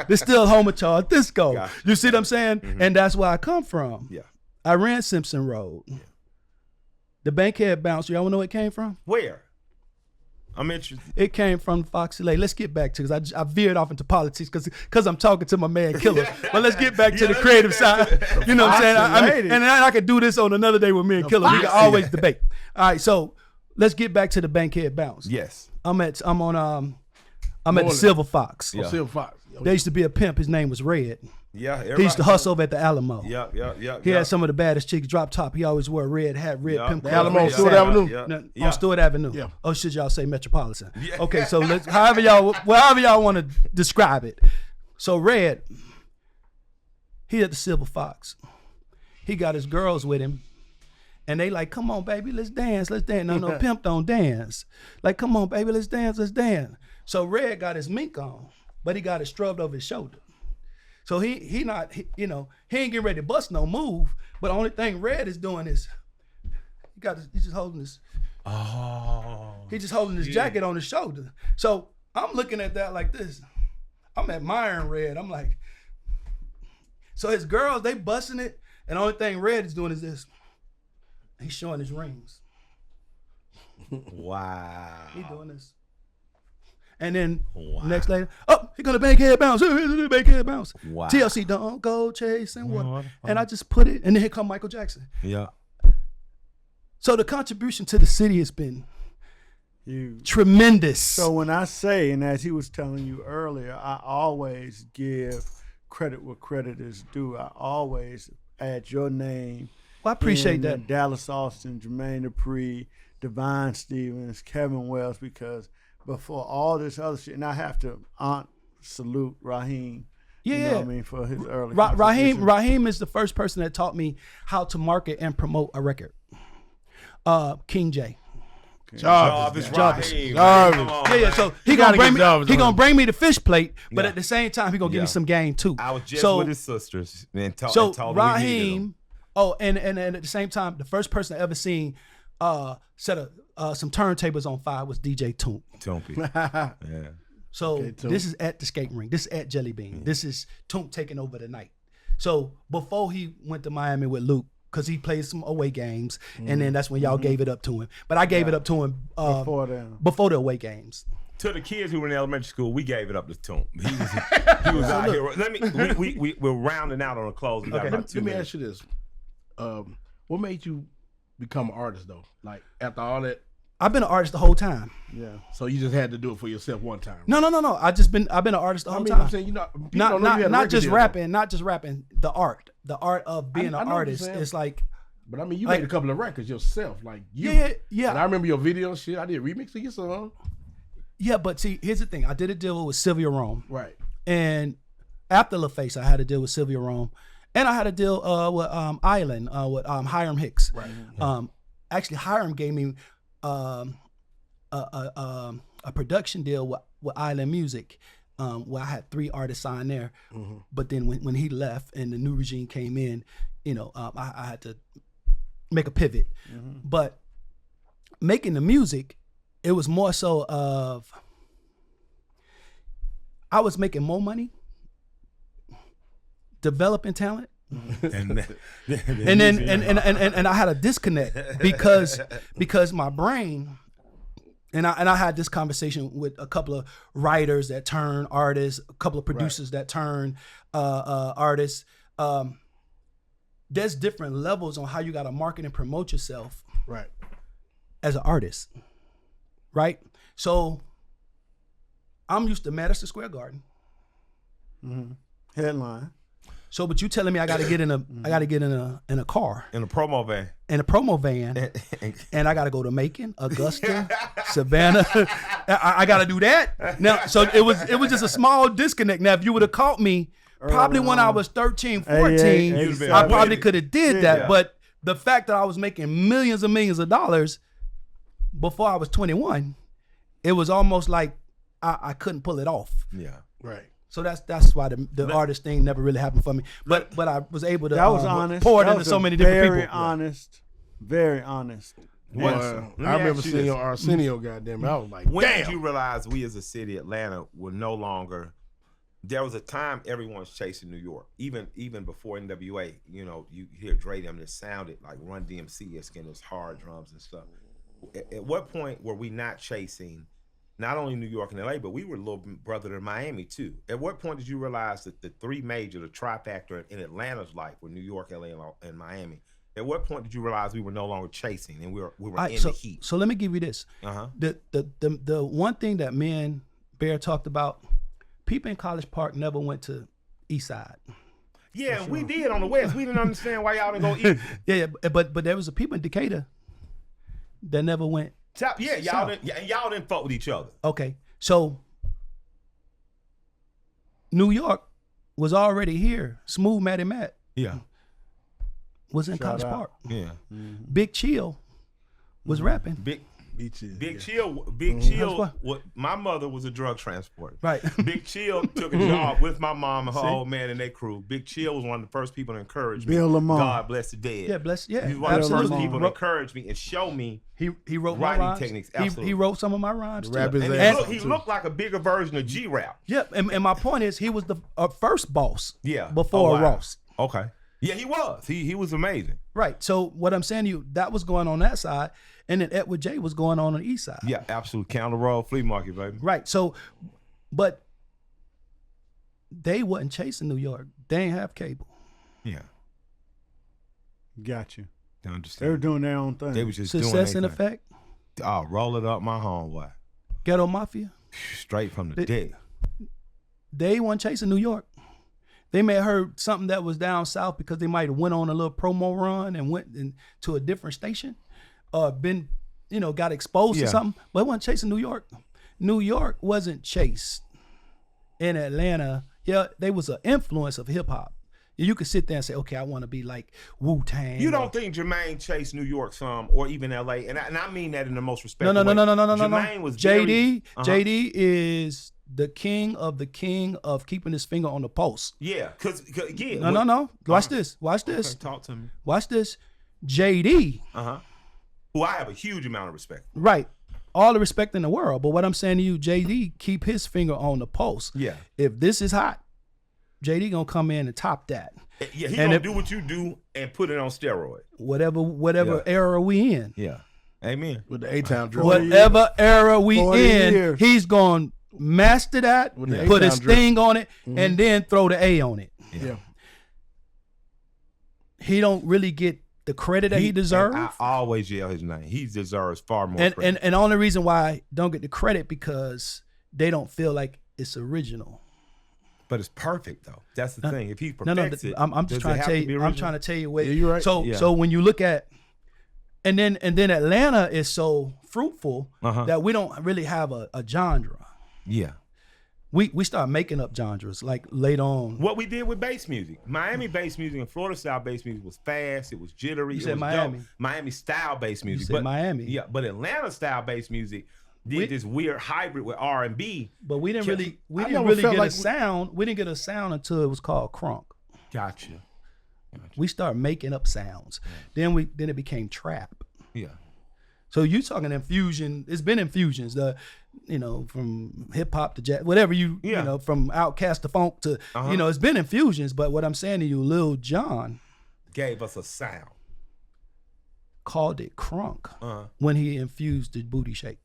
This still home of Charles Disco. Gotcha. You see what I'm saying? Mm-hmm. And that's where I come from. Yeah. I ran Simpson Road. Yeah. The Bankhead Bounce, y'all know where it came from? Where? I'm interested. It came from Foxy Lake. Let's get back to, because I veered off into politics because I'm talking to my man Killer. But let's get back to the creative side. You know what I'm saying? I mean, and I could do this on another day with me and Killer. We can always debate. All right, so let's get back to the Bankhead Bounce. Yes. I'm at the Silver Fox. Yeah. Silver Fox. There used to be a pimp. His name was Red. Yeah, he used to hustle over at the Alamo. Yeah. He had some of the baddest chicks. Drop top. He always wore a red hat, red pimp. The Alamo on Stewart Avenue. On Stewart Avenue. Yeah. Oh, should y'all say Metropolitan? Yeah. Okay, so let's however y'all want to describe it. So Red, he at the Silver Fox. He got his girls with him. And they like, come on, baby, let's dance. No, pimp don't dance. Like, come on, baby, let's dance. So Red got his mink on, but he got it strubbed over his shoulder. So he ain't getting ready to bust no move. But the only thing Red is doing is he's just holding his. Oh. He's just holding his jacket on his shoulder. So I'm looking at that like this. I'm admiring Red. I'm like, so his girls, they busting it, and the only thing Red is doing is this. He's showing his rings. Wow. He doing this. And then next later, he gonna Bankhead Bounce. Bankhead Bounce. Wow. TLC, don't go chasing water. And I just put it, and then here come Michael Jackson. Yeah. So the contribution to the city has been huge. Tremendous. So when I say, and as he was telling you earlier, I always give credit where credit is due. I always add your name. Well, I appreciate that. Dallas Austin, Jermaine Dupri, Devyne Stephens, Kevin Wells, because before all this other shit, and I have to salute Raheem. Yeah, you know what I mean, for his early Raheem is the first person that taught me how to market and promote a record. King J. Jarvis. Yeah. So he gonna bring me the fish plate, but at the same time he gonna give me some game too. I was just with his sisters and told Raheem Oh, and at the same time, the first person I ever seen set some turntables on fire was DJ Toomp. Toomp. Yeah. So Okay, Toomp. this is at the skating rink. This is at Jelly Bean. This is Toomp taking over the night. So before he went to Miami with Luke, because he played some away games, and then that's when y'all gave it up to him. But I gave it up to him before the away games. To the kids who were in elementary school, we gave it up to Toomp. He was out here. We're rounding out on the close. We got about 2 Let me minutes. ask you this: what made you become an artist though? Like after all that, I've been an artist the whole time. Yeah. so you just had to do it for yourself one time. No. I've been an artist the whole time. I'm saying Not just rapping, the art of being I an know what you're artist. saying. It's like, But I mean, you Like- made a couple of records yourself, like you. yeah. And I remember your video and shit. I did a remix of your song. Yeah, but see, here's the thing. I did a deal with Sylvia Rome. Right. And after LaFace, I had a deal with Sylvia Rome. And I had a deal with Island, with Hiram Hicks. Right. Actually, Hiram gave me a production deal with Island Music, where I had 3 artists signed there. But then when he left and the new regime came in, I had to make a pivot. But making the music, it was more so of I was making more money developing talent, and I had a disconnect because my brain, and I had this conversation with a couple of writers that turn artists, a couple of producers that turn artists. There's different levels on how you got to market and promote yourself Right. as an artist, right? So I'm used to Madison Square Garden. Headline. So, but you telling me I got to get in a car, In a promo van. in a promo van, and I got to go to Macon, Augusta, Savannah. I got to do that now. So it was just a small disconnect. Now, if you would have caught me probably when I was 13, 14, I probably could have did that. Yeah. But the fact that I was making millions and millions of dollars before I was 21, it was almost like I couldn't pull it off. Yeah. Right. So that's why the artist thing never really happened for me. But I was able to That was honest. pour it That into was so a many different very people. honest. Very honest. Boy, answer. me I remember ask you seeing this. your Arsenio, goddamn. I was like, When damn. did you realize we as a city, Atlanta, were no longer? There was a time everyone was chasing New York, even before NWA. You hear Dre them that sounded like Run DMC and those hard drums and stuff. At what point were we not chasing not only New York and LA, but we were a little brother to Miami too? At what point did you realize that the 3 major, the trifactor in Atlanta's life were New York, LA, and Miami? At what point did you realize we were no longer chasing and we were in the heat? So let me give you this. The one thing that me and Bear talked about, people in College Park never went to East Side. Yeah, we did on the West. We didn't understand why y'all didn't go east. Yeah, but there was a people in Decatur that never went. Y'all didn't fuck with each other. Okay, so New York was already here. Smooth Matty Matt Yeah. was in Shout College out. Park. Yeah. Big Chill was rapping. Big Beaches. Chill. My mother was a drug transporter. Right. Big Chill took a job with my mom and her old man and their crew. Big Chill was one of the first people to encourage me. Bill Lamar. God bless the dead. Yeah, bless. Yeah, He was one of the first absolutely. people to encourage me and show me. He wrote my writing rhymes. techniques, He absolutely. wrote some of my rhymes too. Rap his And ass he off, too. looked like a bigger version of G-Rap. Yeah, and my point is, he was the first boss. Yeah. Before Oh, wow. Ross. Okay. Yeah, he was. He was amazing. Right. So what I'm saying to you, that was going on that side, and then Edward J was going on the east side. Yeah, absolutely. Counter Roll, Flea Market, baby. Right. So, but they wasn't chasing New York. They ain't have cable. Yeah. Got you. I They were understand. doing their own thing. They was just Success doing in their thing. effect. Oh, roll it up my homeboy. Ghetto Mafia. Straight from the dick. They weren't chasing New York. They may have heard something that was down south because they might have went on a little promo run and went to a different station, or been, got exposed Yeah. to something. But they wasn't chasing New York. New York wasn't chased. In Atlanta, yeah, they was an influence of hip hop. You could sit there and say, okay, I want to be like Wu-Tang. You don't think Jermaine chased New York some, or even LA? And I mean that in the most respectful No. way. Jermaine was JD very, is the king of keeping his finger on the pulse. Yeah, because yeah. No. Watch this. Watch this. Okay, talk to me. Watch this. JD. Who I have a huge amount of respect for. Right. All the respect in the world. But what I'm saying to you, JD, keep his finger on the pulse. Yeah. If this is hot, JD gonna come in and top that. Yeah, he gonna do what you do and put it on steroid. Whatever era we in. Yeah. Amen. With the A-Town drill. Whatever era we 40 in, years. he's gonna master that, With the put his A-Town drip. thing on it, and then throw the A on it. Yeah. He don't really get the credit that he deserves. I always yell his name. He deserves far more And credit. the only reason why I don't get the credit because they don't feel like it's original. But it's perfect though. That's the thing. If he No, perfects it, I'm just does trying it to have tell be you. I'm original? trying to tell you what. Yeah, you're right. So Yeah. so when you look at, and then Atlanta is so fruitful that we don't really have a genre. Yeah. We start making up genres like later on. What we did with bass music. Miami bass music and Florida style bass music was fast. It was jittery. You it said was Miami. dope. Miami style bass music. said Miami. Yeah, but Atlanta style bass music did this weird hybrid with R&B. But we didn't really I never felt get like a sound. We didn't get a sound until it was called crunk. Gotcha. We started making up sounds. Then it became trap. Yeah. So you talking infusion? It's been infusions. From hip hop to jazz, whatever from Outkast to funk to it's been infusions. But what I'm saying to you, Lil Jon Gave us a sound. called it crunk when he infused the booty shake.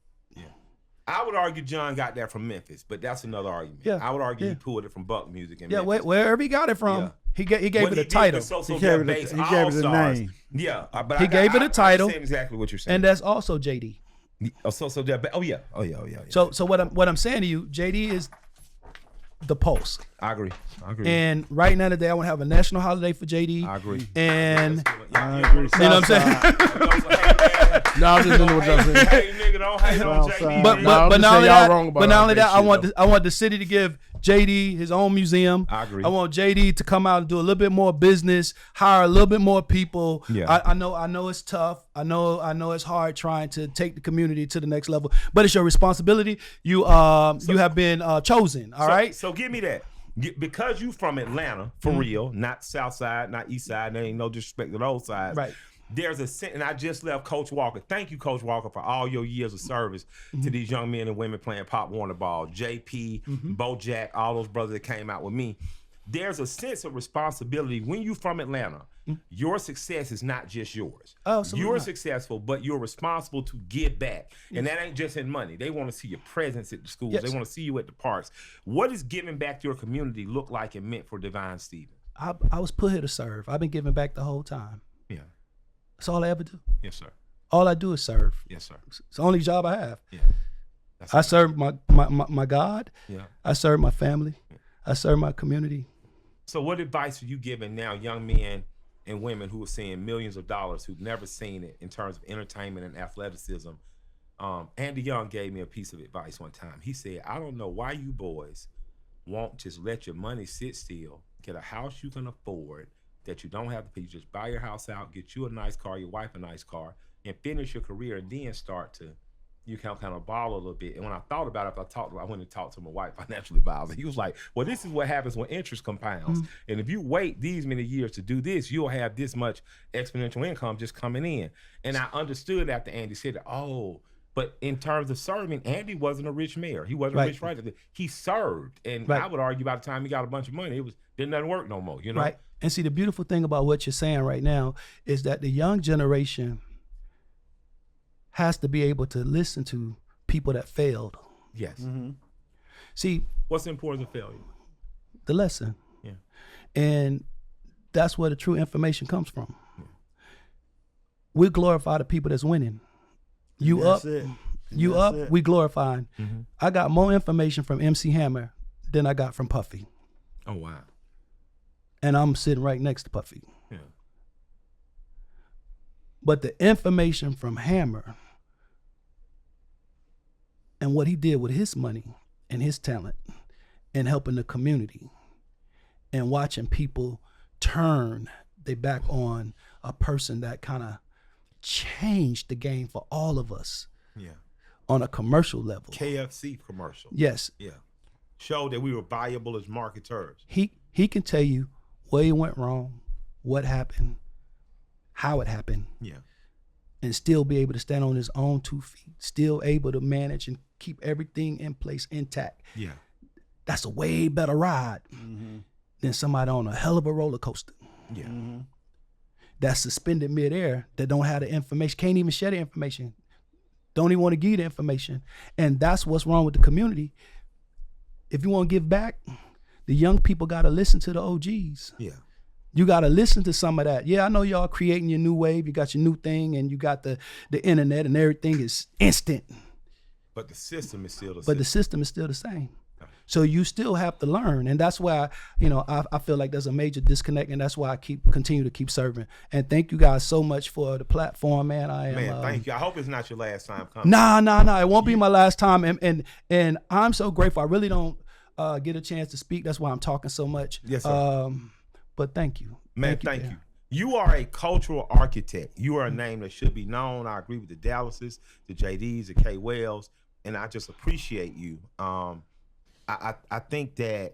I would argue John got that from Memphis, but that's another argument. Yeah. I would argue Yeah. he pulled it from Buck music. In Yeah, Memphis. wherever he got it from, Yeah. he gave What it a did title, with So-So He gave Def it a- Bass he gave it a All-Stars. name. Yeah, but He gave it a title. I understand exactly what you're saying. and that's also JD. So Def Bass. Oh yeah. So what I'm saying to you, JD is the pulse. I agree. And right now today, I want to have a national holiday for JD. I agree. And I agree. you know what I'm saying? No, I just didn't know what y'all saying. Hey, nigga, don't hate on Southside. JD. But No, I'm but just not saying only y'all that, wrong about but not all only that that, shit, I want the city to give JD his own museum. I agree. I want JD to come out and do a little bit more business, hire a little bit more people. Yeah. I know it's tough. I know it's hard trying to take the community to the next level, but it's your responsibility. You have been chosen. All right. So give me that. Because you from Atlanta, for real, not South Side, not East Side, there ain't no disrespect to those sides. Right. There's a and I just left Coach Walker. Thank you, Coach Walker, for all your years of service to these young men and women playing Pop Warner ball. JP, Bojack, all those brothers that came out with me. There's a sense of responsibility when you from Atlanta. Your success is not just yours. Oh, absolutely You're not. successful, but you're responsible to give back. And that ain't just in money. They want to see your presence at the schools. Yes. They want to see you at the parks. What does giving back to your community look like and meant for Devyne Stephens? I was put here to serve. I've been giving back the whole time. Yeah. That's all I ever do. Yes, sir. All I do is serve. Yes, sir. It's the only job I have. Yeah. That's I serve my God. Yeah. I serve my family. I serve my community. So what advice are you giving now young men and women who are seeing millions of dollars who've never seen it in terms of entertainment and athleticism? Andy Young gave me a piece of advice one time. He said, I don't know why you boys won't just let your money sit still, get a house you can afford, that you don't have to pay. You just buy your house out, get you a nice car, your wife a nice car, and finish your career, and then start to, you can kind of ball a little bit. And when I thought about it, I went and talked to my wife, financial advisor. He was like, well, this is what happens when interest compounds. And if you wait these many years to do this, you'll have this much exponential income just coming in. And I understood after Andy said that, but in terms of serving, Andy wasn't a rich mayor. He wasn't a rich writer. He served. And I would argue by the time he got a bunch of money, didn't nothing work no more, you know? Right. And see, the beautiful thing about what you're saying right now is that the young generation has to be able to listen to people that failed. Yes. See, What's the importance of failure? the lesson. Yeah. And that's where the true information comes from. We glorify the people that's winning. You That's up, it. you That's up, it. we glorifying. I got more information from MC Hammer than I got from Puffy. Oh, wow. And I'm sitting right next to Puffy. Yeah. But the information from Hammer and what he did with his money and his talent and helping the community and watching people turn their back on a person that kind of changed the game for all of us Yeah. on a commercial level. KFC commercial. Yes. Yeah. showed that we were valuable as marketers. He can tell you where he went wrong, what happened, how it happened. Yeah. And still be able to stand on his own 2 feet, still able to manage and keep everything in place intact. Yeah. That's a way better ride than somebody on a hell of a roller coaster. Yeah. That's suspended midair, that don't have the information, can't even share the information, don't even want to give you the information. And that's what's wrong with the community. If you want to give back, the young people got to listen to the OGs. Yeah. You got to listen to some of that. Yeah, I know y'all creating your new wave. You got your new thing and you got the internet and everything is instant. But the system is still the same. But the system is still the same. So you still have to learn. And that's why, you know, I feel like there's a major disconnect, and that's why I continue to keep serving. And thank you guys so much for the platform, man. Thank you. I hope it's not your last time coming. Nah. It won't be my last time. And I'm so grateful. I really don't get a chance to speak. That's why I'm talking so much. Yes, sir. But thank you. Man, thank you. You are a cultural architect. You are a name that should be known. I agree with the Dallases, the JDs, the K Wells, and I just appreciate you. I think that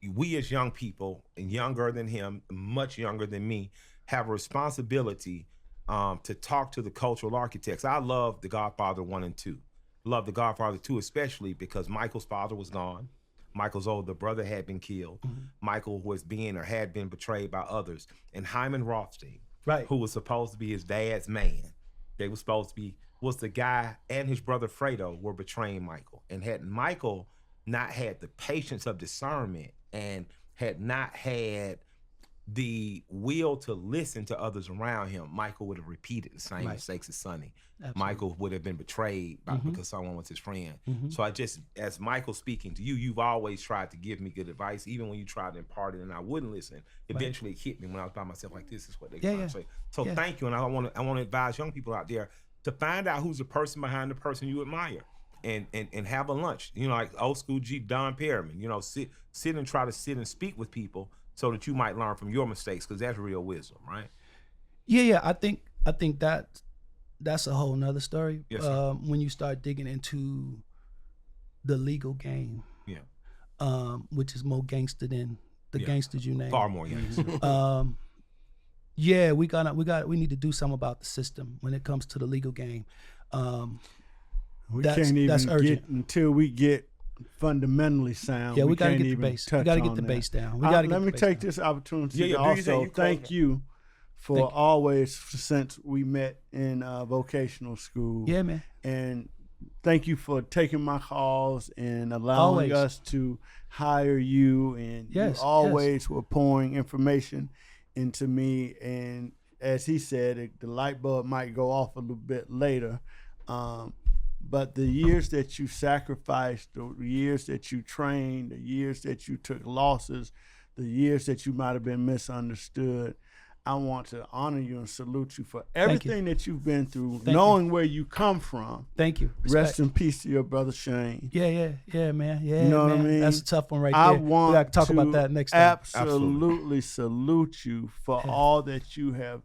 we as young people, and younger than him, much younger than me, have a responsibility to talk to the cultural architects. I love The Godfather 1 and 2. Love The Godfather 2 especially because Michael's father was gone. Michael's older brother had been killed. Michael was being or had been betrayed by others. And Hyman Rothstein, right, who was supposed to be his dad's man, was the guy, and his brother Fredo were betraying Michael. And had Michael not had the patience of discernment and had not had the will to listen to others around him, Michael would have repeated the same mistakes as Sonny. Absolutely. Michael would have been betrayed because someone was his friend. So I just, as Michael speaking to you, you've always tried to give me good advice, even when you tried to impart it and I wouldn't listen. Eventually it hit me when I was by myself, like, this is what they trying to say. So thank you, and I want to advise young people out there to find out who's the person behind the person you admire. And have a lunch, you know, like old school G Don Perriman, you know, sit and try to sit and speak with people so that you might learn from your mistakes, because that's real wisdom, right? Yeah. I think that's a whole nother story. Yes, sir. When you start digging into the legal game, which is more gangster than the gangsters you name. Far more gangster. We need to do something about the system when it comes to the legal game. We can't even get until we get fundamentally sound. Yeah, we got to get the base. We got to get the base down. Let me take this opportunity to also thank you for always, since we met in vocational school. Yeah, man. And thank you for taking my calls and allowing us to hire you. And you always were pouring information into me. And as he said, the light bulb might go off a little bit later. But the years that you sacrificed, the years that you trained, the years that you took losses, the years that you might have been misunderstood, I want to honor you and salute you for everything that you've been through, knowing where you come from. Thank you. Respect. Rest in peace to your brother Shane. Yeah, man. Yeah, you know man. what I mean? That's a tough one right I there. want we got to talk about that next time. Absolutely salute you for all that you have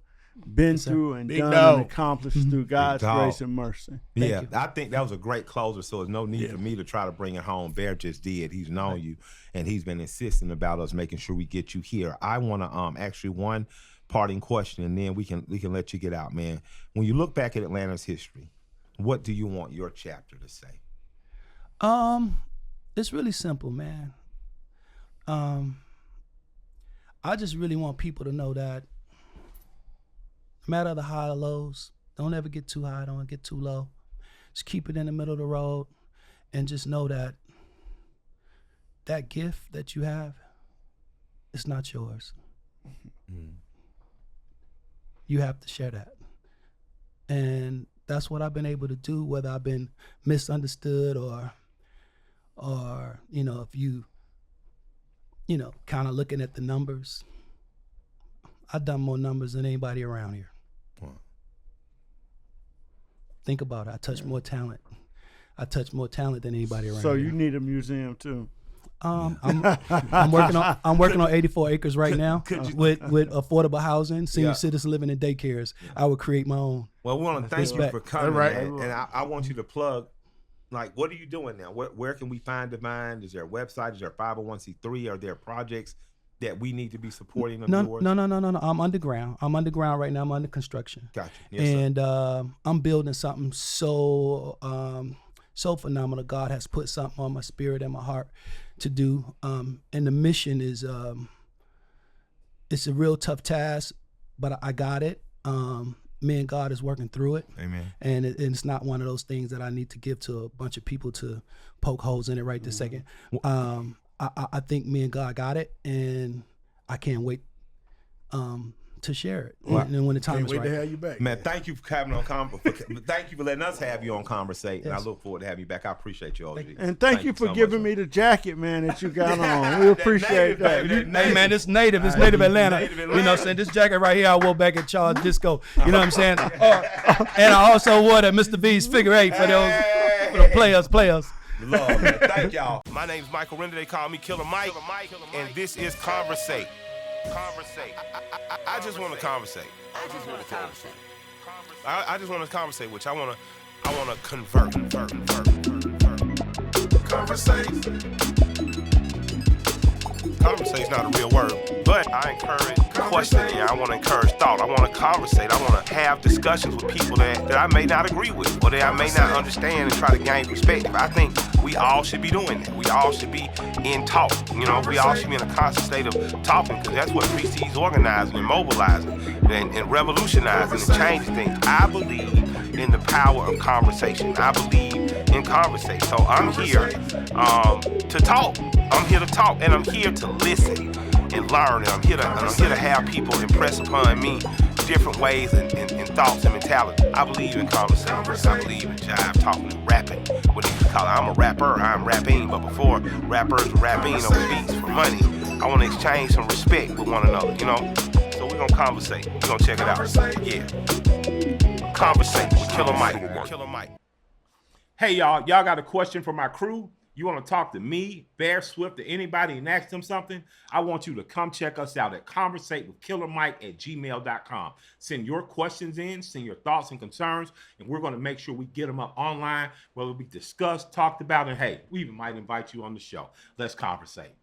been through and done and accomplished through God's grace and mercy. Thank you. I think that was a great closer, so there's no need for me to try to bring it home. Bear just did. He's known you, and he's been insisting about us making sure we get you here. I want to ask you one parting question, and then we can let you get out, man. When you look back at Atlanta's history, what do you want your chapter to say? It's really simple, man. I just really want people to know that no matter the high or lows, don't ever get too high, don't get too low. Just keep it in the middle of the road, and just know that that gift that you have, it's not yours. You have to share that. And that's what I've been able to do, whether I've been misunderstood or you know, if you know, kind of looking at the numbers, I've done more numbers than anybody around here. Wow. Think about it. I touch more talent. I touch more talent than anybody around here. So you need a museum too. I'm working on 84 acres right now with affordable housing, senior citizens living in daycares. I would create my own. Well, we want to thank you for coming, man. And I want you to plug like, what are you doing now? Where can we find Devyne? Is there a website? Is there a 501c3? Are there projects that we need to be supporting of yours? No. I'm underground. I'm underground right now. I'm under construction. Gotcha. Yes, sir. And I'm building something so phenomenal. God has put something on my spirit and my heart to do. And the mission is, it's a real tough task, but I got it. Me and God is working through it. Amen. And it's not one of those things that I need to give to a bunch of people to poke holes in it right this second. I think me and God got it, and I can't wait to share it. And when the time is Wait right. to have you back. Man, thank you for having on thank you for letting us have you on Conversate, and I look forward to having you back. I appreciate you, OG. And thank you for so giving much, me the jacket, man, that you got on. We appreciate that. Native, Hey man, it's native Atlanta. Native You know what I'm saying? This jacket right here I wore back at Charles Disco. You know what I'm saying? And I also wore that Mr. V's figure 8 for the players. Love, man. Thank y'all. My name's Michael Render. They call me Killer Mike, and this is Conversate. I just want to conversate. I just want to conversate, which I want to convert. Conversate's not a real word, but I encourage questioning. I want to encourage thought. I want to conversate. I want to have discussions with people that I may not agree with or that I may not understand and try to gain perspective. I think we all should be doing that. We all should be in talk. You know, we all should be in a constant state of talking, because that's what precedes organizing and mobilizing and revolutionizing and changing things. I believe in the power of conversation. I believe in conversation. So I'm here to talk. I'm here to talk, and I'm here to listen and learn. And I'm here to have people impress upon me different ways and thoughts and mentality. I believe in conversation. I believe in jive, talking, and rapping. What do you call it? I'm a rapper. I'm rapping. But before rappers were rapping over beats for money, I want to exchange some respect with one another. You know. So we're gonna conversate. We're gonna check it out. Yeah. Conversate with Killer Mike. Hey y'all got a question for my crew? You want to talk to me, Bear Swift, or anybody and ask them something? I want you to come check us out at conversatewithkillermike@gmail.com. Send your questions in, send your thoughts and concerns, and we're going to make sure we get them up online, where it'll be discussed, talked about, and hey, we even might invite you on the show. Let's conversate.